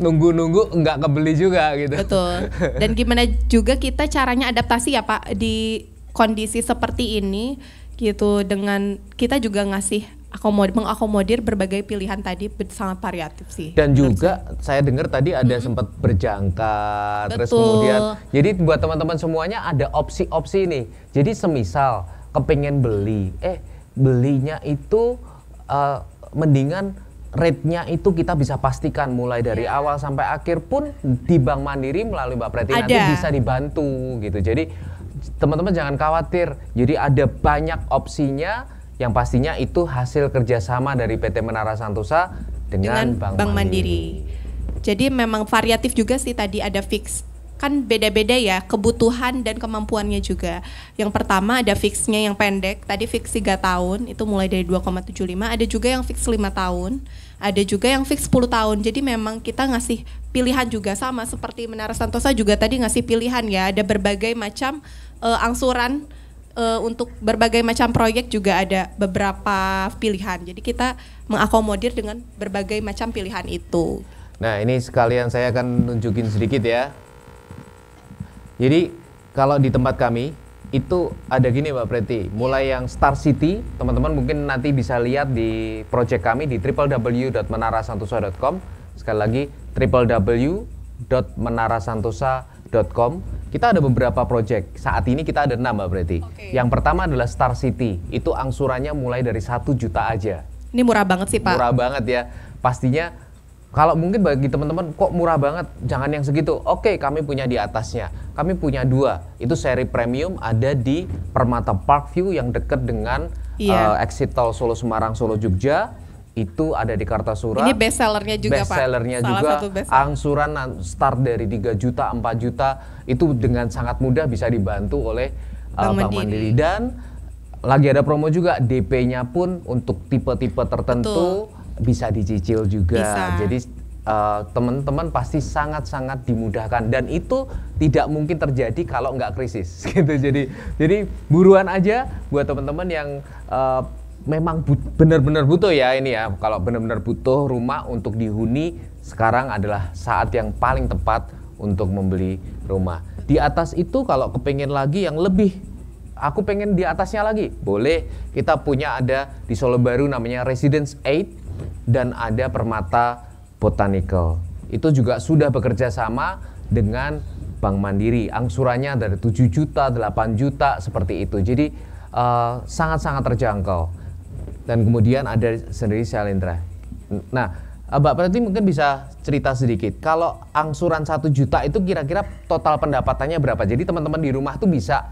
nunggu-nunggu nggak kebeli juga gitu. Betul. Dan gimana juga kita caranya adaptasi ya Pak di kondisi seperti ini gitu, dengan kita juga ngasih mengakomodir berbagai pilihan tadi, sangat variatif sih. Dan juga saya dengar tadi ada sempat berjangka, terus kemudian jadi buat teman-teman semuanya ada opsi-opsi nih. Jadi semisal kepengen beli, belinya itu mendingan rate-nya itu kita bisa pastikan mulai dari awal sampai akhir pun di Bank Mandiri melalui Mbak Preti nanti bisa dibantu gitu. Jadi teman-teman jangan khawatir. Jadi ada banyak opsinya, yang pastinya itu hasil kerjasama dari PT Menara Santosa dengan Bank Mandiri. Jadi memang variatif juga sih, tadi ada fix. Kan beda-beda ya kebutuhan dan kemampuannya juga. Yang pertama ada fixnya yang pendek, tadi fix 3 tahun, itu mulai dari 2,75, ada juga yang fix 5 tahun, ada juga yang fix 10 tahun. Jadi memang kita ngasih pilihan juga, sama seperti Menara Santosa juga tadi ngasih pilihan ya, ada berbagai macam angsuran untuk berbagai macam proyek juga ada beberapa pilihan. Jadi kita mengakomodir dengan berbagai macam pilihan itu. Nah, ini sekalian saya akan nunjukin sedikit ya. Jadi kalau di tempat kami itu ada gini Mbak Preti, mulai yang Star City, teman-teman mungkin nanti bisa lihat di project kami di www.menarasantosa.com. Sekali lagi www.menarasantosa.com. Kita ada beberapa project. Saat ini kita ada 6 Mbak Preti. Yang pertama adalah Star City. Itu angsurannya mulai dari 1 juta aja. Ini murah banget sih Pak. Murah banget ya. Pastinya kalau mungkin bagi teman-teman kok murah banget, jangan yang segitu. Oke, kami punya di atasnya. Kami punya 2. Itu seri premium ada di Permata Parkview yang dekat dengan exit tol Solo Semarang Solo Jogja. Itu ada di Kartasura. Ini best sellernya juga best Pak. sellernya Salah juga. satu best Angsuran start dari 3 juta, 4 juta itu dengan sangat mudah bisa dibantu oleh Bank Mandiri. Dan lagi ada promo juga, DP-nya pun untuk tipe-tipe tertentu bisa dicicil juga. Bisa. Jadi teman-teman pasti sangat-sangat dimudahkan dan itu tidak mungkin terjadi kalau nggak krisis gitu. Jadi buruan aja buat teman-teman yang memang benar-benar butuh ya ini ya. Kalau benar-benar butuh rumah untuk dihuni, sekarang adalah saat yang paling tepat untuk membeli rumah. Di atas itu kalau kepengen lagi yang lebih, aku pengen di atasnya lagi, boleh. Kita punya ada di Solo Baru namanya Residence 8 dan ada Permata Botanical. Itu juga sudah bekerja sama dengan Bank Mandiri. Angsurannya dari 7 juta, 8 juta seperti itu. Jadi sangat-sangat terjangkau. Dan kemudian ada sendiri Shalendra. Nah, Mbak Preti mungkin bisa cerita sedikit. Kalau angsuran 1 juta itu kira-kira total pendapatannya berapa? Jadi teman-teman di rumah tuh bisa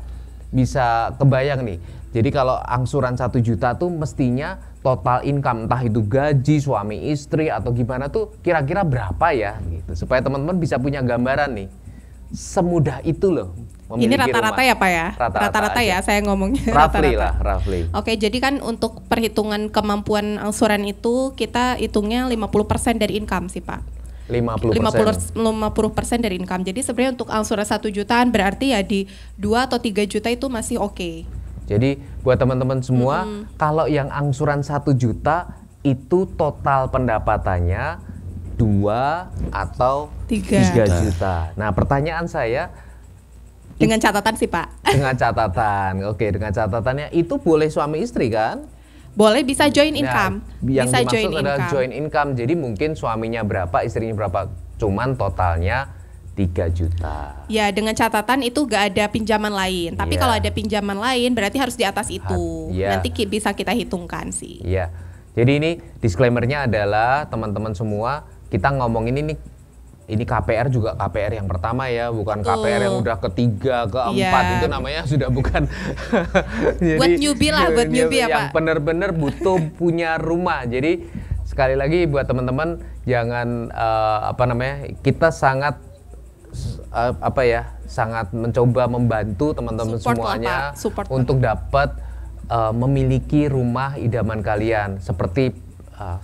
kebayang nih. Jadi kalau angsuran 1 juta tuh mestinya total income, entah itu gaji suami istri atau gimana tuh kira-kira berapa ya gitu. Supaya teman-teman bisa punya gambaran nih. Semudah itu loh. Ini rata-rata ya Pak ya? Rata-rata ya saya ngomongnya. Roughly lah, roughly. Oke, jadi kan untuk perhitungan kemampuan angsuran itu kita hitungnya 50% dari income sih Pak. 50% dari income. Jadi sebenarnya untuk angsuran 1 jutaan berarti ya di 2 atau 3 juta itu masih oke. Jadi buat teman-teman semua, kalau yang angsuran 1 juta itu total pendapatannya 2 atau 3 juta. Nah, pertanyaan saya dengan catatan sih Pak. Dengan catatan, oke, dengan catatannya itu boleh suami istri kan? Boleh, bisa join income. Yang bisa dimaksud adalah join income. Jadi mungkin suaminya berapa, istrinya berapa, cuman totalnya 3 juta. Ya, dengan catatan itu gak ada pinjaman lain. Tapi kalau ada pinjaman lain berarti harus di atas itu. Nanti bisa kita hitungkan sih. Iya. Jadi ini disclaimer-nya adalah teman-teman semua, kita ngomongin ini KPR juga KPR yang pertama ya, bukan KPR yang udah ketiga, keempat, itu namanya sudah bukan. Jadi, buat newbie lah, buat newbie ya Pak. Yang benar-benar butuh punya rumah. Jadi sekali lagi buat teman-teman jangan kita sangat sangat mencoba membantu teman-teman semuanya untuk dapat memiliki rumah idaman kalian. Seperti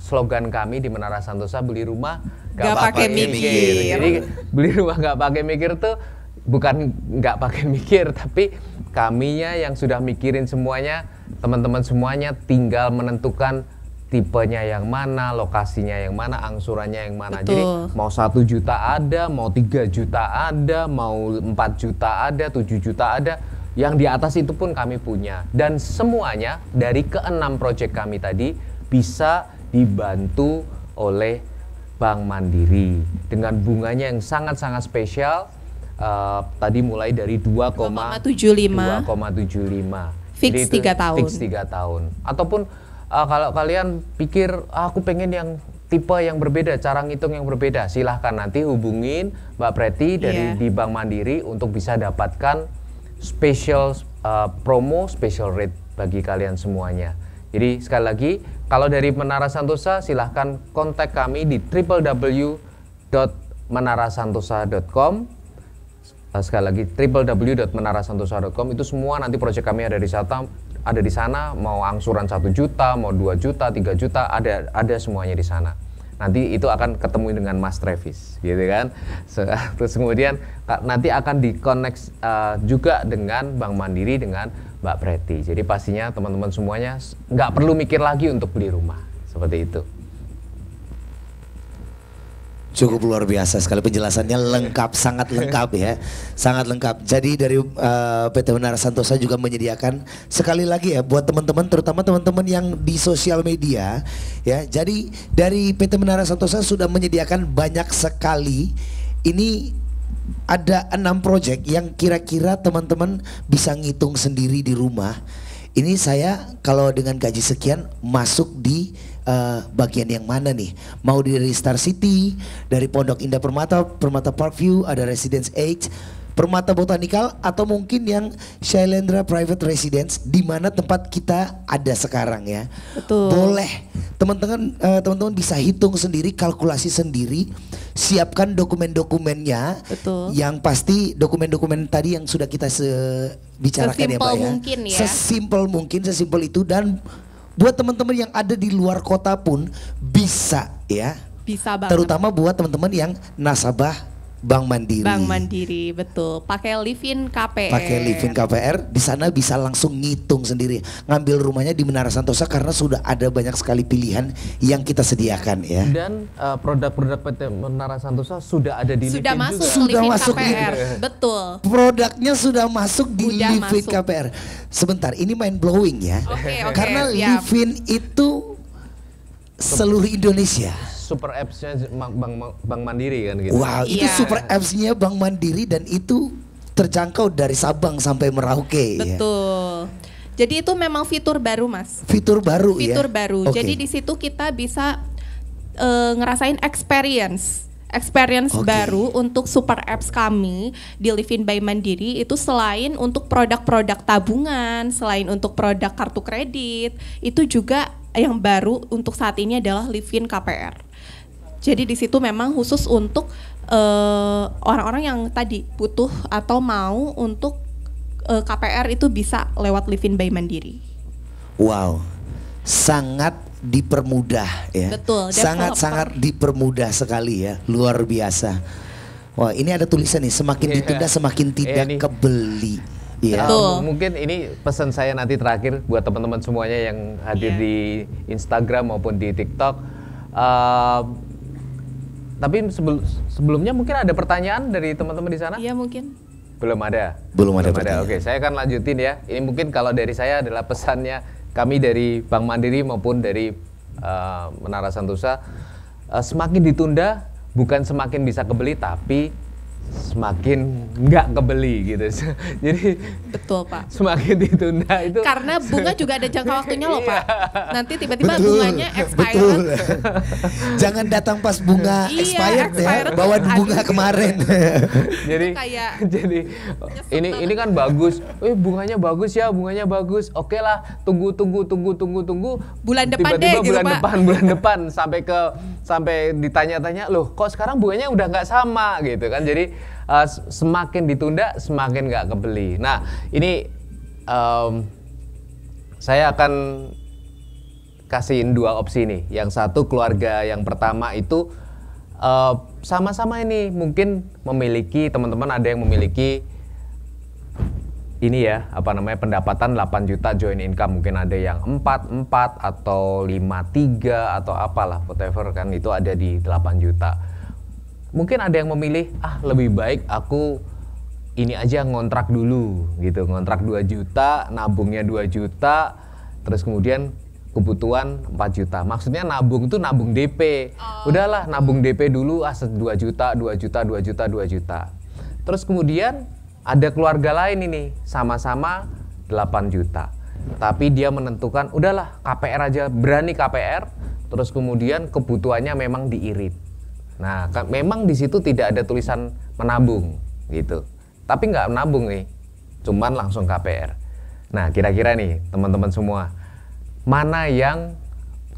slogan kami di Menara Santosa, beli rumah gak pakai mikir. Jadi beli rumah gak pakai mikir tuh bukan gak pakai mikir, tapi kaminya yang sudah mikirin semuanya. Teman-teman semuanya tinggal menentukan tipenya yang mana, lokasinya yang mana, angsurannya yang mana. Jadi mau 1 juta ada, mau 3 juta ada, mau 4 juta ada, 7 juta ada. Yang di atas itu pun kami punya. Dan semuanya dari ke-6 proyek kami tadi bisa dibantu oleh Bank Mandiri dengan bunganya yang sangat-sangat spesial. Tadi mulai dari 2,75 fix 3 tahun. Fix 3 tahun. Ataupun kalau kalian pikir aku pengen yang tipe yang berbeda, cara ngitung yang berbeda, silahkan nanti hubungin Mbak Preti di Bank Mandiri untuk bisa dapatkan special promo, special rate bagi kalian semuanya. Jadi sekali lagi, kalau dari Menara Santosa silahkan kontak kami di www.menarasantosa.com. Sekali lagi www.menarasantosa.com. Itu semua nanti proyek kami ada di sana, mau angsuran 1 juta, mau 2 juta, 3 juta, ada semuanya di sana. Nanti itu akan ketemu dengan Mas Travis, gitu kan. Terus kemudian nanti akan di-connect juga dengan Bank Mandiri dengan Mbak Preti. Jadi pastinya teman-teman semuanya nggak perlu mikir lagi untuk beli rumah. Seperti itu. Cukup luar biasa sekali penjelasannya, lengkap, sangat lengkap ya, sangat lengkap. Jadi dari PT Menara Santosa juga menyediakan sekali lagi ya buat teman-teman, terutama teman-teman yang di sosial media ya. Jadi dari PT Menara Santosa sudah menyediakan banyak sekali. Ini ada 6 proyek yang kira-kira teman-teman bisa ngitung sendiri di rumah. Ini saya kalau dengan gaji sekian masuk di bagian yang mana nih? Mau dari Star City, dari Pondok Indah Permata, Permata Parkview, ada Residence Age, Permata Botanical, atau mungkin yang Shailendra Private Residence, di mana tempat kita ada sekarang ya. Betul. Boleh teman-teman bisa hitung sendiri, kalkulasi sendiri, siapkan dokumen-dokumennya. Betul. Yang pasti dokumen-dokumen tadi yang sudah kita bicarakan ya Pak ya. Mungkin ya. Sesimpel mungkin, sesimpel itu. Dan buat teman-teman yang ada di luar kota pun bisa ya. Bisa banget. Terutama buat teman-teman yang nasabah Bank Mandiri. Bank Mandiri, betul. Pakai Livin KPR. Pakai Livin KPR, di sana bisa langsung ngitung sendiri. Ngambil rumahnya di Menara Santosa karena sudah ada banyak sekali pilihan yang kita sediakan ya. Dan produk-produk PT Menara Santosa sudah ada di Sudah Livin masuk juga. ke Sudah Livin masuk KPR. di- Betul. Produknya sudah masuk di Udah Livin masuk. KPR. Sebentar, ini mind blowing ya. Oke, Karena siap. Livin itu seluruh Indonesia. Super apps-nya Bank Mandiri kan gitu. Wow, itu Iya. super apps-nya Bank Mandiri dan itu terjangkau dari Sabang sampai Merauke ya. Betul. Jadi itu memang fitur baru, Mas. Fitur baru ya. Fitur baru. Oke. Jadi di situ kita bisa ngerasain experience Oke. baru untuk super apps kami di Livin by Mandiri. Itu selain untuk produk-produk tabungan, selain untuk produk kartu kredit, itu juga yang baru untuk saat ini adalah Livin KPR. Jadi di situ memang khusus untuk orang-orang yang tadi butuh atau mau untuk KPR itu bisa lewat Livin by Mandiri. Wow, sangat dipermudah ya. Betul, Sangat-sangat dipermudah sekali ya, luar biasa. Wah, ini ada tulisan nih, semakin ditunda semakin tidak ini. kebeli. Ya. Betul. Mungkin ini pesan saya nanti terakhir buat teman-teman semuanya yang hadir Iya. di Instagram maupun di TikTok. Tapi sebelumnya mungkin ada pertanyaan dari teman-teman di sana? Iya mungkin. Belum ada. Belum ada pertanyaan. Oke, saya akan lanjutin ya. Ini mungkin kalau dari saya adalah pesannya kami dari Bank Mandiri maupun dari Menara Santosa, semakin ditunda bukan semakin bisa kebeli, tapi semakin nggak kebeli gitu. Jadi Betul, Pak. semakin ditunda itu Karena bunga juga ada jangka waktunya loh, Pak. Nanti tiba-tiba Betul, bunganya expired. betul. Jangan datang pas bunga Iya, expired ya, expired. bawa bunga Aduh. kemarin. jadi kayak jadi ini kan bagus. Bunganya bagus ya, bunganya bagus. Oke lah, tunggu. Bulan depan Tiba-tiba deh gitu, Pak. bulan depan sampai ditanya-tanya, loh kok sekarang bunganya udah nggak sama gitu kan. Jadi semakin ditunda semakin nggak kebeli. Nah ini saya akan kasihin 2 opsi nih. Yang satu keluarga yang pertama itu sama-sama ini mungkin memiliki, teman-teman ada yang memiliki ini ya, pendapatan 8 juta joint income, mungkin ada yang 4 atau 5-3 atau apalah whatever kan, itu ada di 8 juta. Mungkin ada yang memilih lebih baik aku ini aja ngontrak dulu gitu, ngontrak 2 juta, nabungnya 2 juta, terus kemudian kebutuhan 4 juta. Maksudnya nabung itu nabung DP. Udahlah nabung DP dulu 2 juta. Terus kemudian ada keluarga lain ini sama-sama 8 juta. Tapi dia menentukan udahlah KPR aja, berani KPR, terus kemudian kebutuhannya memang diirit. Nah, memang di situ tidak ada tulisan menabung gitu. Tapi nggak menabung nih, cuman langsung KPR. Nah, kira-kira nih teman-teman semua, mana yang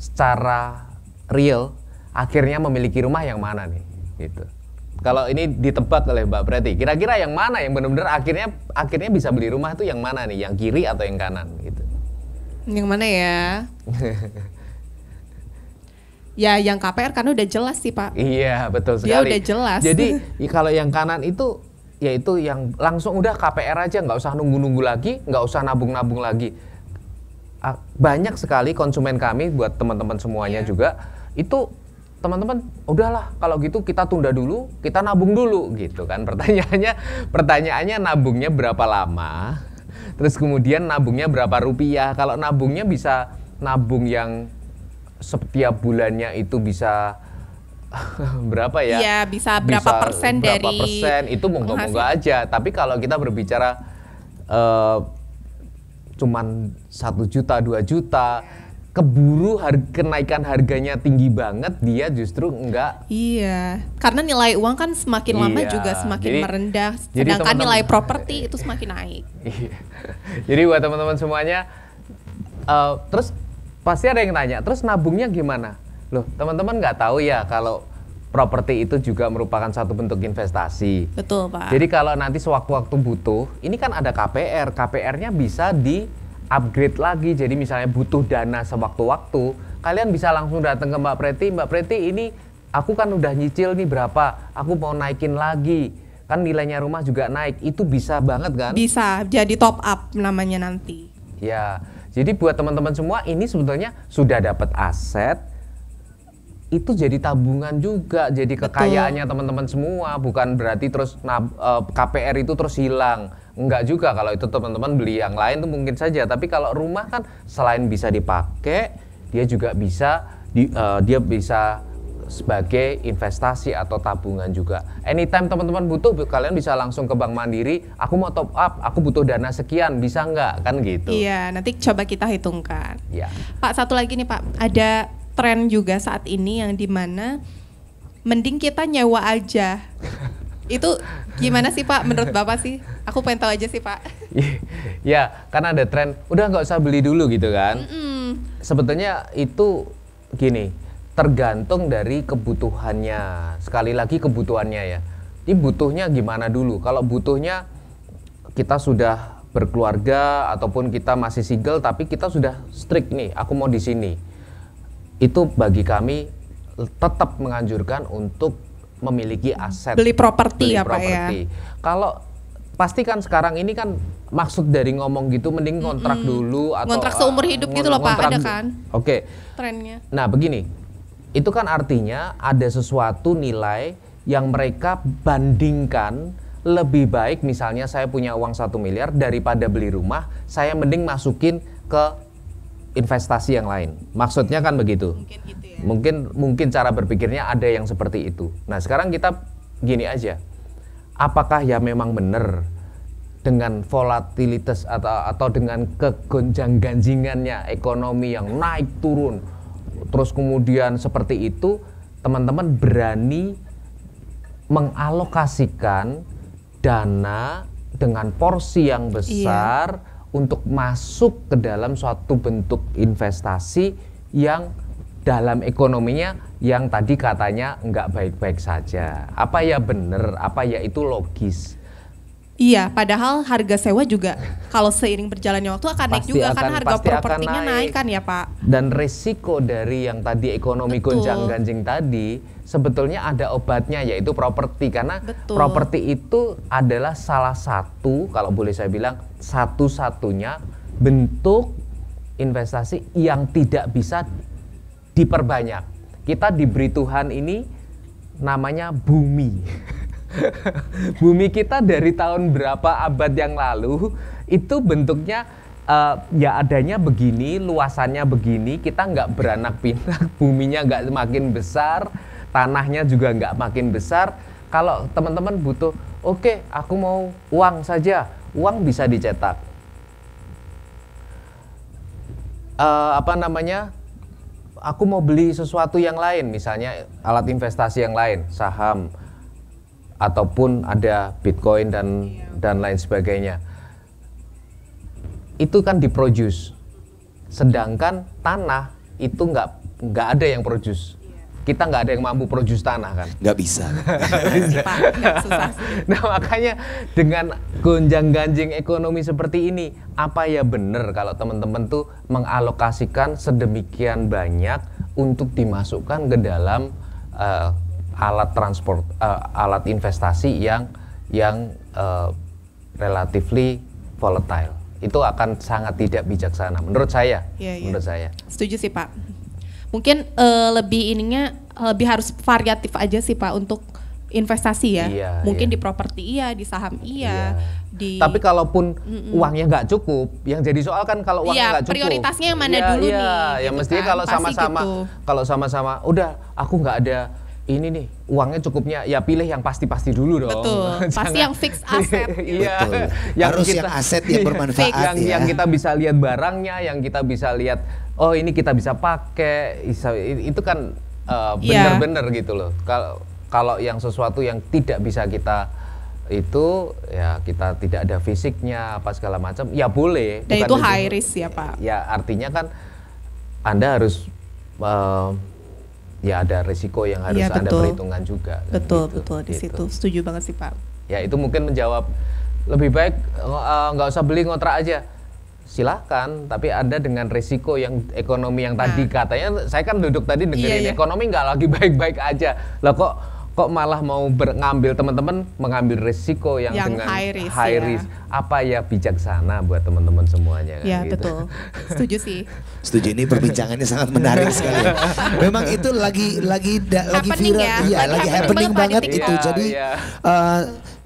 secara real akhirnya memiliki rumah yang mana nih? Gitu. Kalau ini ditebak oleh Mbak Preti, kira-kira yang mana yang benar-benar akhirnya bisa beli rumah itu yang mana nih? Yang kiri atau yang kanan? Gitu. Yang mana ya? Ya yang KPR karena udah jelas sih, Pak. Iya, betul sekali. Dia udah jelas. Jadi kalau yang kanan itu yaitu yang langsung udah KPR aja, nggak usah nunggu-nunggu lagi, nggak usah nabung-nabung lagi. Banyak sekali konsumen kami, buat teman-teman semuanya juga, itu teman-teman udahlah kalau gitu kita tunda dulu, kita nabung dulu gitu kan. Pertanyaannya nabungnya berapa lama, terus kemudian nabungnya berapa rupiah. Kalau nabungnya bisa nabung yang setiap bulannya itu bisa berapa ya? Iya, bisa berapa persen berapa dari persen itu monggo-monggo aja. Tapi kalau kita berbicara cuman 1 juta, 2 juta, keburu kenaikan harganya tinggi banget, dia justru enggak. Iya, karena nilai uang kan semakin lama juga semakin merendah, sedangkan nilai properti itu semakin naik. Jadi buat teman-teman semuanya, terus pasti ada yang tanya, terus nabungnya gimana? Loh, teman-teman nggak tahu ya kalau properti itu juga merupakan satu bentuk investasi. Betul, Pak. Jadi kalau nanti sewaktu-waktu butuh, ini kan ada KPR. KPR-nya bisa di-upgrade lagi. Jadi misalnya butuh dana sewaktu-waktu, kalian bisa langsung datang ke Mbak Preti. Mbak Preti, ini aku kan udah nyicil nih berapa, aku mau naikin lagi. Kan nilainya rumah juga naik. Itu bisa banget kan? Bisa, jadi top up namanya nanti. Ya, jadi buat teman-teman semua, ini sebetulnya sudah dapat aset, itu jadi tabungan juga, jadi kekayaannya teman-teman semua. Bukan berarti terus KPR itu terus hilang, enggak juga. Kalau itu teman-teman beli yang lain tuh mungkin saja, tapi kalau rumah kan selain bisa dipakai, dia juga bisa dia bisa sebagai investasi atau tabungan juga. Anytime teman-teman butuh, kalian bisa langsung ke Bank Mandiri, aku mau top up, aku butuh dana sekian, bisa nggak? Kan gitu. Iya, nanti coba kita hitungkan. Ya. Pak, satu lagi nih Pak, ada tren juga saat ini yang dimana mending kita nyewa aja. Itu gimana sih Pak, menurut Bapak sih? Aku pengen tahu aja sih Pak. Ya, karena ada tren, udah nggak usah beli dulu gitu kan. Sebetulnya itu gini, tergantung dari kebutuhannya. Sekali lagi kebutuhannya ya. Ini butuhnya gimana dulu? Kalau butuhnya kita sudah berkeluarga ataupun kita masih single tapi kita sudah strict nih, aku mau di sini. Itu bagi kami tetap menganjurkan untuk memiliki aset. Beli properti ya Pak ya. Kalau pastikan sekarang ini kan maksud dari ngomong gitu mending kontrak dulu atau kontrak seumur hidup gitu loh Pak, ada kan? Oke. Trennya. Nah, begini. Itu kan artinya ada sesuatu nilai yang mereka bandingkan lebih baik. Misalnya saya punya uang 1 miliar, daripada beli rumah, saya mending masukin ke investasi yang lain. Maksudnya kan begitu. Mungkin gitu ya. Mungkin cara berpikirnya ada yang seperti itu. Nah, sekarang kita gini aja. Apakah ya memang benar dengan volatilitas atau dengan kegonjang-ganjingannya ekonomi yang naik turun, terus kemudian seperti itu, teman-teman berani mengalokasikan dana dengan porsi yang besar untuk masuk ke dalam suatu bentuk investasi yang dalam ekonominya yang tadi katanya nggak baik-baik saja. Apa ya benar, apa ya itu logis. Iya, padahal harga sewa juga kalau seiring berjalannya waktu akan naik juga kan, harga propertinya naik kan ya Pak. Dan risiko dari yang tadi ekonomi gonjang-ganjing tadi sebetulnya ada obatnya, yaitu properti. Karena properti itu adalah salah satu, kalau boleh saya bilang, satu-satunya bentuk investasi yang tidak bisa diperbanyak. Kita diberi Tuhan ini namanya bumi. Bumi kita dari tahun berapa abad yang lalu itu bentuknya ya adanya begini, luasannya begini, kita nggak beranak pinak, buminya nggak makin besar, tanahnya juga nggak makin besar. Kalau teman-teman butuh, oke, aku mau uang saja, uang bisa dicetak. Aku mau beli sesuatu yang lain, misalnya alat investasi yang lain, saham, ataupun ada Bitcoin dan lain sebagainya. Itu kan diproduce. Sedangkan tanah itu nggak ada yang produce. Kita nggak ada yang mampu produce tanah kan? Nggak bisa. Nah, makanya dengan gonjang-ganjing ekonomi seperti ini, apa ya benar kalau teman-teman tuh mengalokasikan sedemikian banyak untuk dimasukkan ke dalam alat investasi yang relatively volatile. Itu akan sangat tidak bijaksana menurut saya. Menurut saya. Setuju sih Pak. Mungkin lebih harus variatif aja sih Pak untuk investasi ya. Mungkin di properti di saham Tapi kalaupun uangnya nggak cukup, yang jadi soal kan kalau uangnya nggak cukup. Prioritasnya yang mana dulu nih. Ya gitu mestinya kan. kalau sama-sama, udah aku nggak ada ini nih, uangnya cukupnya, ya pilih yang pasti-pasti dulu dong. Betul, pasti yang fix aset. Iya, harus yang aset yang bermanfaat yang kita bisa lihat barangnya, yang kita bisa lihat, oh ini kita bisa pakai, itu kan benar-benar gitu loh. Kalau yang sesuatu yang tidak bisa kita itu, ya kita tidak ada fisiknya apa segala macam, ya boleh. Dan itu high risk ya Pak. Ya artinya kan Anda harus ya ada risiko yang harus Anda perhitungkan juga. Betul di situ. Setuju banget sih Pak. Ya itu mungkin menjawab, lebih baik nggak usah beli, ngontrak aja. Silahkan, tapi Anda dengan risiko yang ekonomi yang tadi katanya, saya kan duduk tadi dengerin ekonomi nggak lagi baik-baik aja. Lah kok malah mau ngambil, teman-teman mengambil risiko yang dengan high risk. Apa ya bijaksana buat teman-teman semuanya kan? Ya gitu. betul, setuju sih. Setuju, ini perbincangannya sangat menarik sekali. Memang itu lagi viral, lagi happening banget itu. Jadi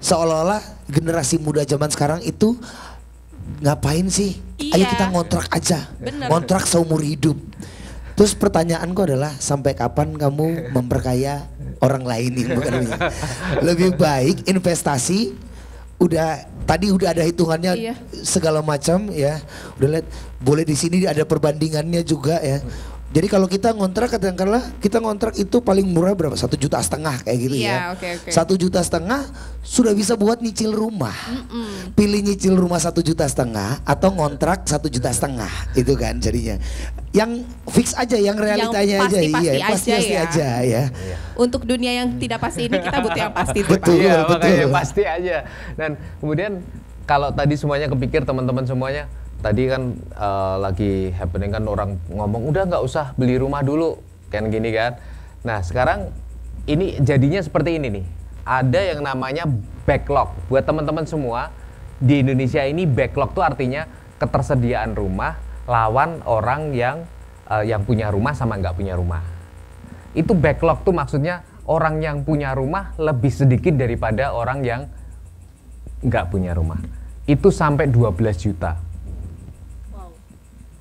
seolah-olah generasi muda zaman sekarang itu ngapain sih? Ayo kita ngontrak aja, ngontrak seumur hidup. Terus pertanyaanku adalah, sampai kapan kamu memperkaya orang lain ini? Lebih baik investasi, tadi udah ada hitungannya segala macam ya. Udah lihat, boleh di sini ada perbandingannya juga ya. Jadi kalau kita ngontrak, katakanlah kita ngontrak itu paling murah berapa? 1,5 juta kayak gitu ya. 1,5 juta sudah bisa buat nyicil rumah. Pilih nyicil rumah 1,5 juta atau ngontrak 1,5 juta, itu kan jadinya. Yang fix aja, yang realitanya aja, pasti aja ya. Untuk dunia yang tidak pasti ini kita butuh yang pasti. Betul. Pasti aja. Dan kemudian kalau tadi semuanya kepikir, teman-teman semuanya, tadi kan lagi happening kan, orang ngomong udah nggak usah beli rumah dulu kan gini kan. Nah sekarang ini jadinya seperti ini nih, ada yang namanya backlog. Buat teman-teman semua di Indonesia ini, backlog tuh artinya ketersediaan rumah lawan orang yang punya rumah sama nggak punya rumah. Itu backlog tuh maksudnya orang yang punya rumah lebih sedikit daripada orang yang nggak punya rumah. Itu sampai 12 juta.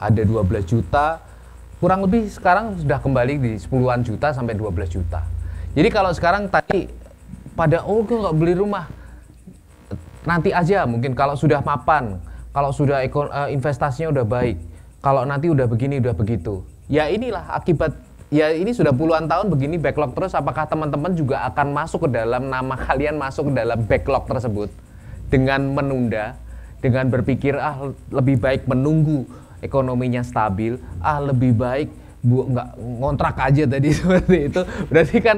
Ada 12 juta, kurang lebih sekarang sudah kembali di 10-an juta sampai 12 juta. Jadi kalau sekarang tadi pada gue nggak beli rumah, nanti aja mungkin kalau sudah mapan, kalau sudah investasinya udah baik, kalau nanti udah begini udah begitu. Ya inilah akibat, ya ini sudah puluhan tahun begini backlog terus. Apakah teman-teman juga akan masuk ke dalam, nama kalian masuk ke dalam backlog tersebut dengan menunda, dengan berpikir lebih baik menunggu ekonominya stabil, lebih baik nggak ngontrak aja tadi seperti itu. Berarti kan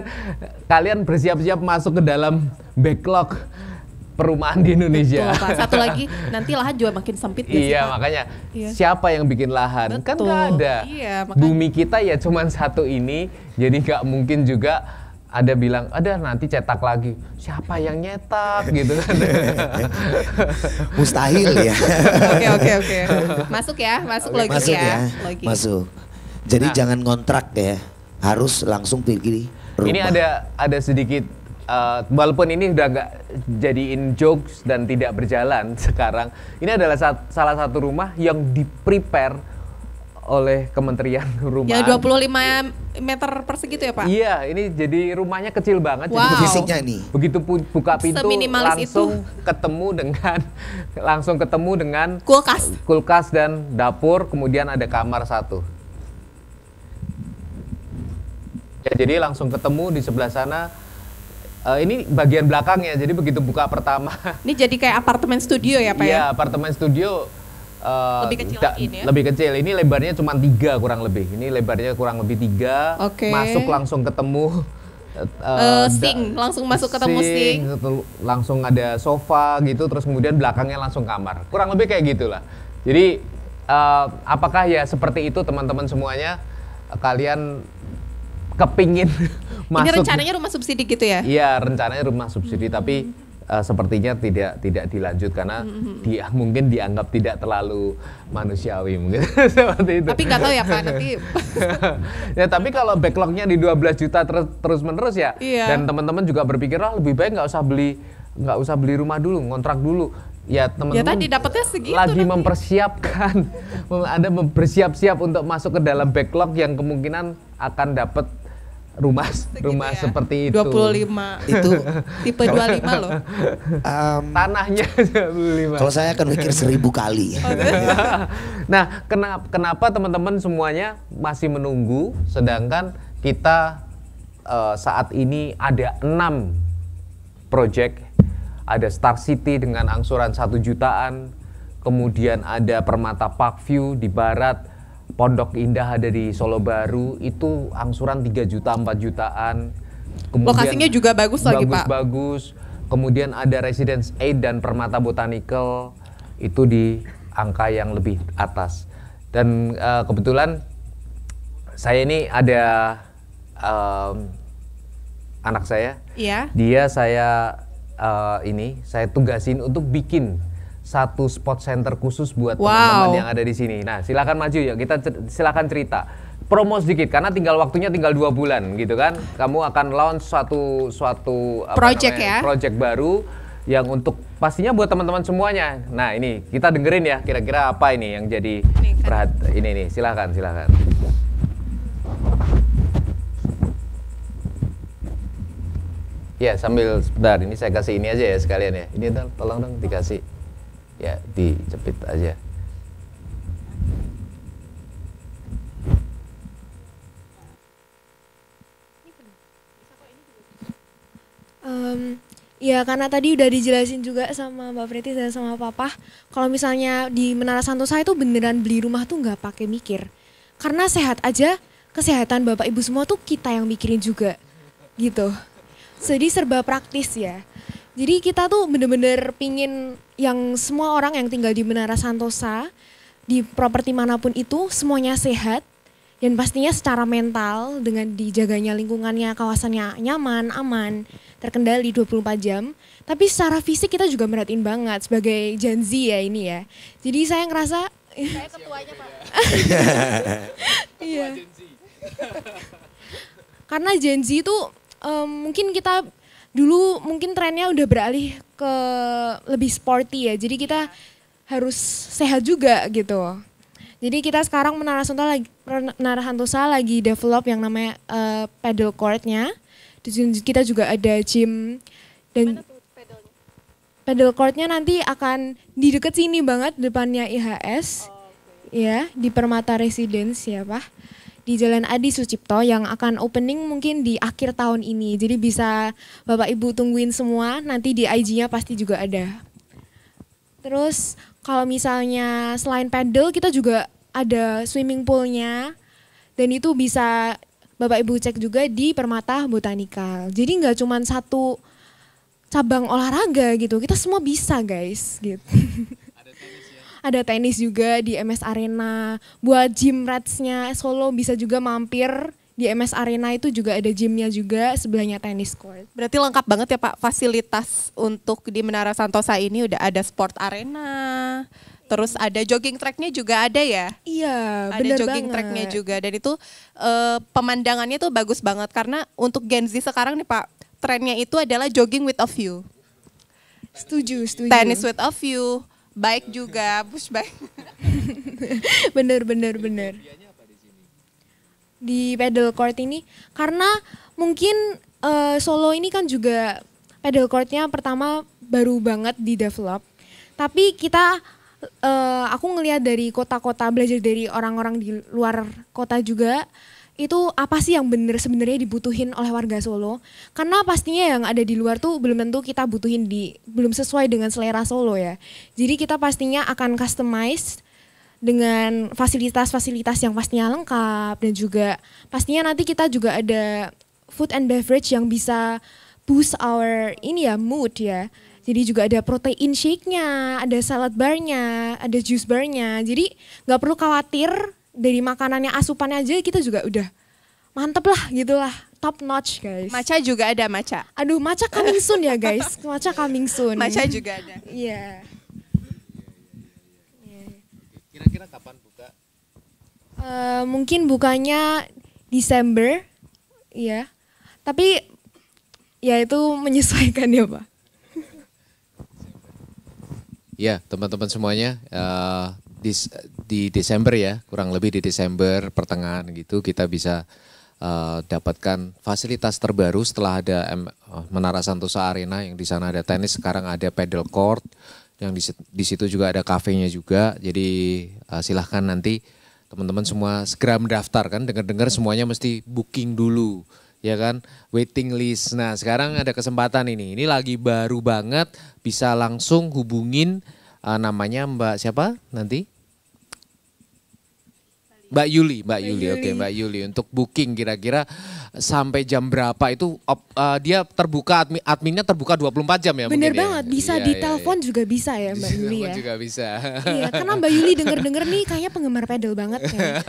kalian bersiap-siap masuk ke dalam backlog perumahan di Indonesia. Betul, Pak. Satu lagi, nanti lahan juga makin sempit. Makanya siapa yang bikin lahan? Betul. Kan nggak ada. Bumi kita ya cuman satu ini, jadi nggak mungkin juga ada bilang, ada nanti cetak lagi. Siapa yang nyetak gitu kan? Mustahil ya. Oke. Masuk logis ya. Masuk. Jadi jangan ngontrak ya, harus langsung pilih rumah. Ini ada sedikit, walaupun ini udah nggak jadiin jokes dan tidak berjalan sekarang. Ini adalah salah satu rumah yang di-prepare oleh Kementerian Perumahan. Ya 25 meter persegi itu ya Pak? Iya, ini jadi rumahnya kecil banget. Wow. Jadi fisiknya nih. Begitu buka pintu langsung ketemu dengan kulkas dan dapur, kemudian ada kamar satu. Ya, jadi langsung ketemu di sebelah sana. Ini bagian belakangnya, jadi begitu buka pertama. Ini jadi kayak apartemen studio ya Pak ya? Iya, apartemen studio. Lebih kecil lagi ini ya? Lebih kecil, ini lebarnya cuma 3 kurang lebih. Ini lebarnya kurang lebih 3. Masuk langsung ketemu langsung masuk ketemu sink. Langsung ada sofa gitu, terus kemudian belakangnya langsung kamar. Kurang lebih kayak gitulah. Jadi apakah ya seperti itu teman-teman semuanya? Kalian kepingin masuk? Ini rencananya rumah subsidi gitu ya? Iya, rencananya rumah subsidi, tapi sepertinya tidak dilanjut karena dia mungkin dianggap tidak terlalu manusiawi mungkin seperti itu. Tapi nggak tahu ya Pak nanti. Ya tapi kalau backlognya di 12 juta terus menerus ya, Iya. dan teman-teman juga berpikir lebih baik nggak usah beli rumah dulu, ngontrak dulu. Ya teman-teman tadi dapatnya segitu lagi nanti. mempersiapkan, Anda bersiap-siap untuk masuk ke dalam backlog yang kemungkinan akan dapat rumah ya? seperti itu. 25. Itu Tipe 25 loh. Tanahnya 25. kalau saya akan mikir 1000 kali. Nah, kenapa teman-teman semuanya masih menunggu, sedangkan kita saat ini ada 6 project, ada Star City dengan angsuran 1 jutaan, kemudian ada Permata Parkview di barat, Pondok Indah ada di Solo Baru, itu angsuran 3 juta, 4 jutaan. Kemudian Lokasinya juga bagus lagi Pak. Bagus. Kemudian ada Residence 8 dan Permata Botanical, itu di angka yang lebih atas. Dan kebetulan saya ini ada anak saya, Iya. dia saya tugasin untuk bikin satu spot center khusus buat teman-teman yang ada di sini. Nah, silakan maju ya, kita silakan cerita. Promo sedikit karena waktunya tinggal 2 bulan gitu kan. Kamu akan launch suatu project baru yang untuk pastinya buat teman-teman semuanya. Nah, ini kita dengerin ya, kira-kira apa ini yang jadi ini nih. Silakan. Ya, sambil sebentar, ini saya kasih ini aja ya sekalian ya. Ini tolong dong dikasih. Ya, dijepit aja. Ya karena tadi udah dijelasin juga sama Mbak Preti dan sama Papa, kalau misalnya di Menara Santosa itu beneran beli rumah tuh nggak pakai mikir. Karena sehat aja, kesehatan Bapak Ibu semua tuh kita yang mikirin juga, gitu. Jadi serba praktis ya. Jadi kita tuh bener-bener pingin yang semua orang yang tinggal di Menara Santosa, di properti manapun itu semuanya sehat. Dan pastinya secara mental dengan dijaganya lingkungannya, kawasannya nyaman, aman, terkendali 24 jam. Tapi secara fisik kita juga merhatiin banget sebagai Gen Z ya ini ya. Jadi saya ngerasa... Saya ketuanya Pak. Iya. Karena Gen Z itu mungkin kita dulu mungkin trennya udah beralih ke lebih sporty ya. Jadi kita harus sehat juga gitu. Jadi kita sekarang Menara Santosa lagi develop yang namanya paddle court-nya. Kita juga ada gym dan paddle court-nya nanti akan di dekat sini banget depannya IHS. Ya, di Permata Residence ya, Pak. Di Jalan Adi Sucipto yang akan opening mungkin di akhir tahun ini. Jadi bisa Bapak Ibu tungguin semua, nanti di IG-nya pasti juga ada. Terus kalau misalnya selain paddle kita juga ada swimming poolnya dan itu bisa Bapak Ibu cek juga di Permata Botanical. Jadi nggak cuma satu cabang olahraga gitu, kita semua bisa guys gitu. Ada tenis juga di MS Arena. Buat gym rats-nya Solo bisa juga mampir di MS Arena, itu juga ada gymnya juga, sebelahnya tenis court. Berarti lengkap banget ya Pak fasilitas untuk di Menara Santosa ini, udah ada sport arena, terus ada jogging tracknya juga ada ya? Iya, ada bener jogging banget. tracknya juga, dan itu pemandangannya tuh bagus banget karena untuk Gen Z sekarang nih Pak, trennya itu adalah jogging with a view. Setuju. Tennis with a view, bike juga, push bike. bener. Di paddle court ini karena mungkin Solo ini kan juga paddle courtnya pertama baru banget di develop, tapi kita aku ngelihat dari kota-kota, belajar dari orang-orang di luar kota juga, itu apa sih yang sebenarnya dibutuhin oleh warga Solo, karena pastinya yang ada di luar tuh belum tentu kita butuhin, belum sesuai dengan selera Solo ya. Jadi kita pastinya akan customize dengan fasilitas-fasilitas yang pastinya lengkap, dan juga pastinya nanti kita juga ada food and beverage yang bisa boost our mood ya. Jadi juga ada protein shake-nya, ada salad bar-nya, ada juice bar-nya. Jadi nggak perlu khawatir dari makanannya, asupannya aja kita juga udah mantep lah gitulah. top notch guys. Maca juga ada maca. Aduh, matcha coming soon ya guys. Matcha coming soon. Maca juga ada. Iya. Kira-kira kapan buka? Mungkin bukanya Desember, ya. Tapi ya itu menyesuaikan ya Pak. Ya teman-teman semuanya, di Desember ya, kurang lebih di Desember pertengahan gitu kita bisa dapatkan fasilitas terbaru setelah ada Menara Santosa Arena yang di sana ada tenis, sekarang ada paddle court, yang di situ juga ada kafenya juga. Jadi silahkan nanti teman-teman semua segera mendaftar kan, dengar-dengar semuanya mesti booking dulu. Ya kan, waiting list. Nah sekarang ada kesempatan ini lagi baru banget, bisa langsung hubungin namanya Mbak siapa nanti? Mbak Yuli, oke Mbak Yuli untuk booking kira-kira sampai jam berapa itu dia terbuka, adminnya terbuka 24 jam ya? Bener mungkin banget, ya? bisa Iya, di iya, telepon iya. juga bisa ya Mbak Di Yuli telepon ya. juga bisa. Iya, karena Mbak Yuli denger-denger nih kayaknya penggemar pedal banget ya.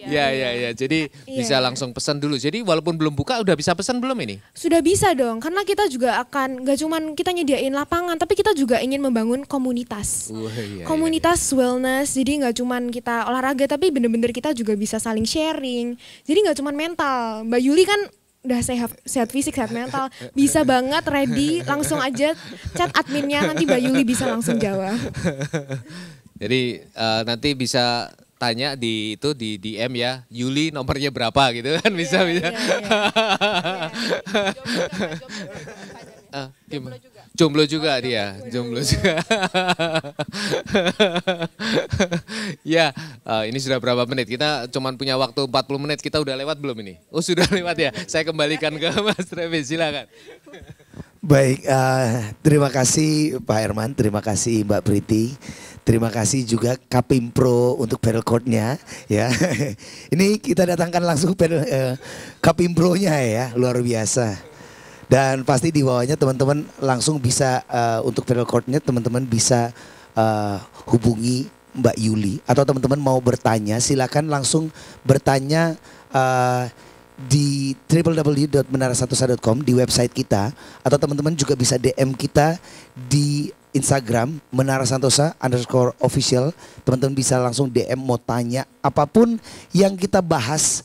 Iya. Jadi bisa langsung pesan dulu. Jadi walaupun belum buka udah bisa pesan belum ini? Sudah bisa dong, karena kita juga akan gak cuman kita nyediain lapangan, tapi kita juga ingin membangun komunitas. Iya. Komunitas wellness, jadi gak cuman kita olahraga, tapi bener-bener kita juga bisa saling sharing. Jadi gak cuman mental, Mbak Yuli kan udah sehat fisik, sehat mental, bisa banget ready, langsung aja chat adminnya, nanti Mbak Yuli bisa langsung jawab. Jadi nanti bisa tanya di DM ya, Yuli nomornya berapa gitu kan, bisa. Iya. Jomblo juga dia, jomblo juga. Ya, ini sudah berapa menit? Kita cuman punya waktu 40 menit, kita udah lewat belum ini? Oh sudah lewat ya, saya kembalikan ke Mas Travis, silakan. Baik, terima kasih Pak Herman, terima kasih Mbak Priti, terima kasih juga Kapimpro untuk pedal court-nya ya. Ini kita datangkan langsung Kapimpro-nya ya, luar biasa. Dan pasti di bawahnya teman-teman langsung bisa untuk pedal court-nya teman-teman bisa hubungi Mbak Yuli, atau teman-teman mau bertanya silakan langsung bertanya di www.menarasantosa.com di website kita, atau teman-teman juga bisa DM kita di Instagram @menarasantosa_official. Teman-teman bisa langsung DM mau tanya apapun yang kita bahas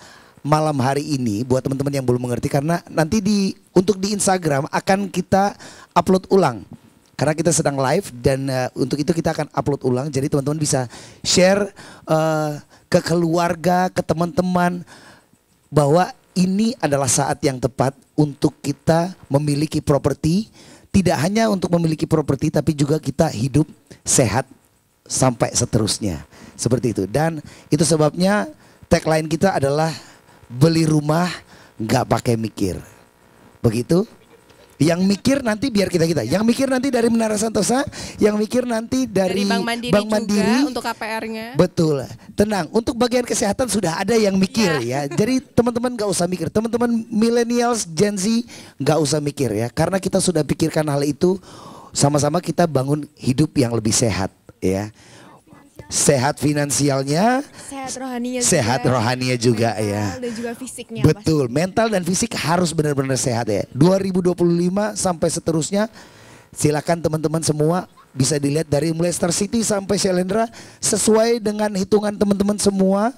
malam hari ini buat teman-teman yang belum mengerti, karena nanti untuk di Instagram akan kita upload ulang. Karena kita sedang live dan untuk itu kita akan upload ulang. Jadi teman-teman bisa share ke keluarga, ke teman-teman bahwa ini adalah saat yang tepat untuk kita memiliki properti. Tidak hanya untuk memiliki properti, tapi juga kita hidup sehat sampai seterusnya. Seperti itu. Dan itu sebabnya tagline kita adalah beli rumah nggak pakai mikir. Begitu. Yang mikir nanti biar kita. Yang mikir nanti dari Menara Santosa, yang mikir nanti dari Bank Mandiri juga untuk KPR-nya. Betul. Tenang, untuk bagian kesehatan sudah ada yang mikir ya. Jadi teman-teman nggak usah mikir. Teman-teman millennials, Gen Z nggak usah mikir ya. Karena kita sudah pikirkan hal itu, sama-sama kita bangun hidup yang lebih sehat ya. Sehat finansialnya, sehat rohaninya juga, mental ya. Dan juga fisiknya. Betul, mental dan fisik harus benar-benar sehat ya. 2025 sampai seterusnya, silakan teman-teman semua bisa dilihat dari mulai Star City sampai Shalendra sesuai dengan hitungan teman-teman semua.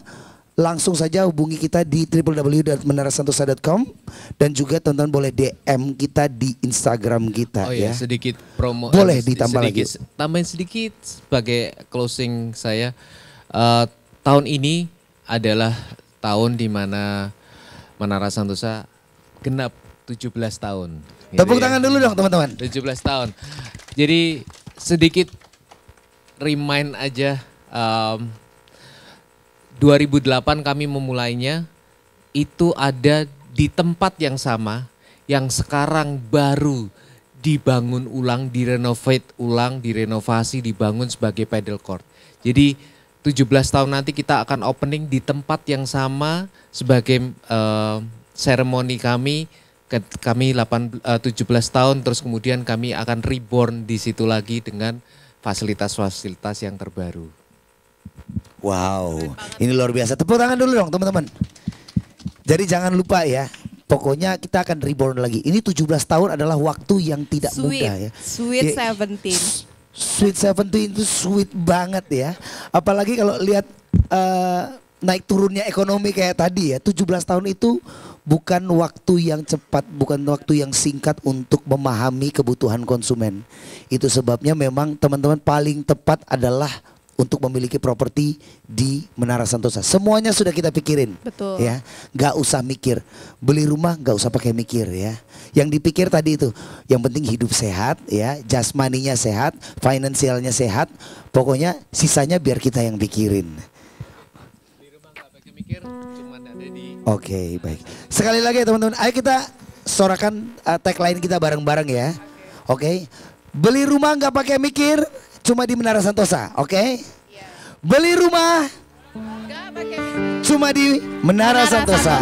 Langsung saja hubungi kita di www.menarasantosa.com dan juga teman-teman boleh DM kita di Instagram kita. Oh iya, ya. sedikit promo. Boleh ditambah lagi. Tambahin sedikit sebagai closing saya. Tahun ini adalah tahun di mana Menara Santosa genap 17 tahun. Tepuk tangan dulu dong teman-teman. 17 tahun. Jadi sedikit remind aja. 2008 kami memulainya, itu ada di tempat yang sama yang sekarang baru dibangun ulang, direnovate ulang, direnovasi, dibangun sebagai paddle court. Jadi 17 tahun nanti kita akan opening di tempat yang sama sebagai seremoni kami 17 tahun, terus kemudian kami akan reborn di situ lagi dengan fasilitas-fasilitas yang terbaru. Wow, ini luar biasa. Tepuk tangan dulu dong teman-teman. Jadi jangan lupa ya. Pokoknya kita akan reborn lagi. Ini 17 tahun adalah waktu yang tidak mudah ya. Sweet Ya, 17. Sweet 17 itu sweet banget ya. Apalagi kalau lihat naik turunnya ekonomi kayak tadi ya. 17 tahun itu bukan waktu yang cepat, bukan waktu yang singkat untuk memahami kebutuhan konsumen. Itu sebabnya memang teman-teman paling tepat adalah untuk memiliki properti di Menara Santosa. Semuanya sudah kita pikirin. Betul. Ya, nggak usah mikir. Beli rumah nggak usah pakai mikir ya. Yang dipikir tadi itu, yang penting hidup sehat ya, jasmaninya sehat, finansialnya sehat. Pokoknya sisanya biar kita yang pikirin. Oke, baik. Sekali lagi ya teman-teman, ayo kita sorakan tagline kita bareng-bareng ya. Oke. Beli rumah nggak pakai mikir, cuma di Menara Santosa, oke? Beli rumah cuma di Menara Santosa.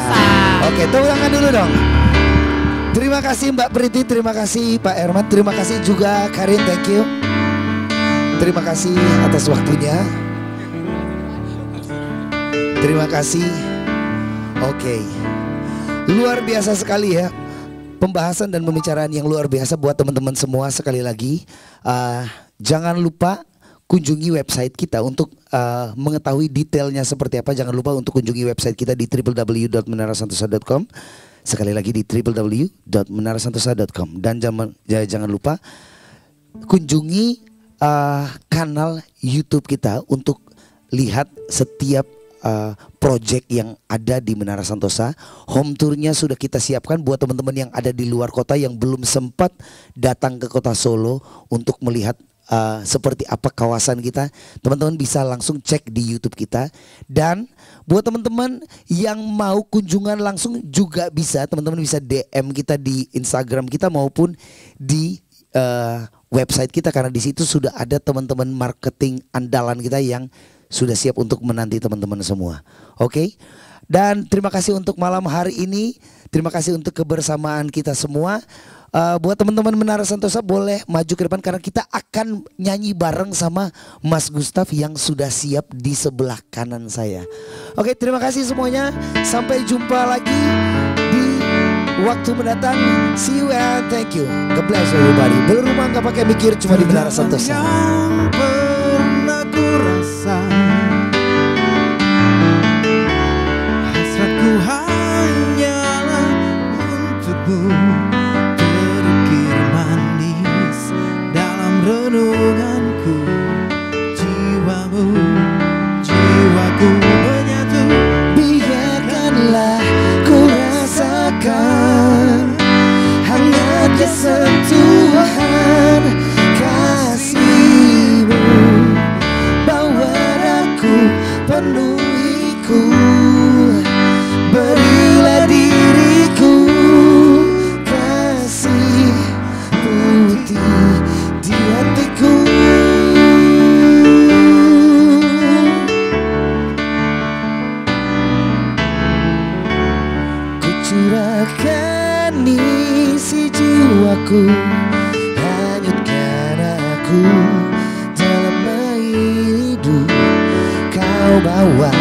Oke, tepuk tangan dulu dong. Terima kasih Mbak Priti, terima kasih Pak Herman, terima kasih juga Karin, thank you. Terima kasih atas waktunya. Terima kasih. Oke. Luar biasa sekali ya. Pembahasan dan pembicaraan yang luar biasa buat teman-teman semua. Sekali lagi jangan lupa kunjungi website kita untuk mengetahui detailnya seperti apa. Jangan lupa untuk kunjungi website kita di www.menarasantosa.com. Sekali lagi di www.menarasantosa.com. Dan jangan lupa kunjungi kanal YouTube kita untuk lihat setiap project yang ada di Menara Santosa. Home tournya sudah kita siapkan buat teman-teman yang ada di luar kota yang belum sempat datang ke kota Solo untuk melihat seperti apa kawasan kita. Teman-teman bisa langsung cek di YouTube kita. Dan buat teman-teman yang mau kunjungan langsung juga bisa. Teman-teman bisa DM kita di Instagram kita maupun di website kita, karena di situ sudah ada teman-teman marketing andalan kita yang sudah siap untuk menanti teman-teman semua. Oke. Dan terima kasih untuk malam hari ini. Terima kasih untuk kebersamaan kita semua. Buat teman-teman Menara Santosa boleh maju ke depan karena kita akan nyanyi bareng sama Mas Gustaf yang sudah siap di sebelah kanan saya. Oke, terima kasih semuanya. Sampai jumpa lagi di waktu mendatang. See you and thank you. God bless everybody. Beli rumah nggak pakai mikir, cuma di Menara Santosa. Yang pernah ku rasa, hasratku hanyalah untukmu, terukir manis dalam renunganku. Jiwamu, jiwaku menyatu, Biarkanlah ku rasakan hangatnya sentuhan kasihmu, bawa aku penuhiku, berilah diriku kasih putih di hatiku. Ku curahkan isi jiwaku, hanyutkan aku dalam hidup. Kau bawa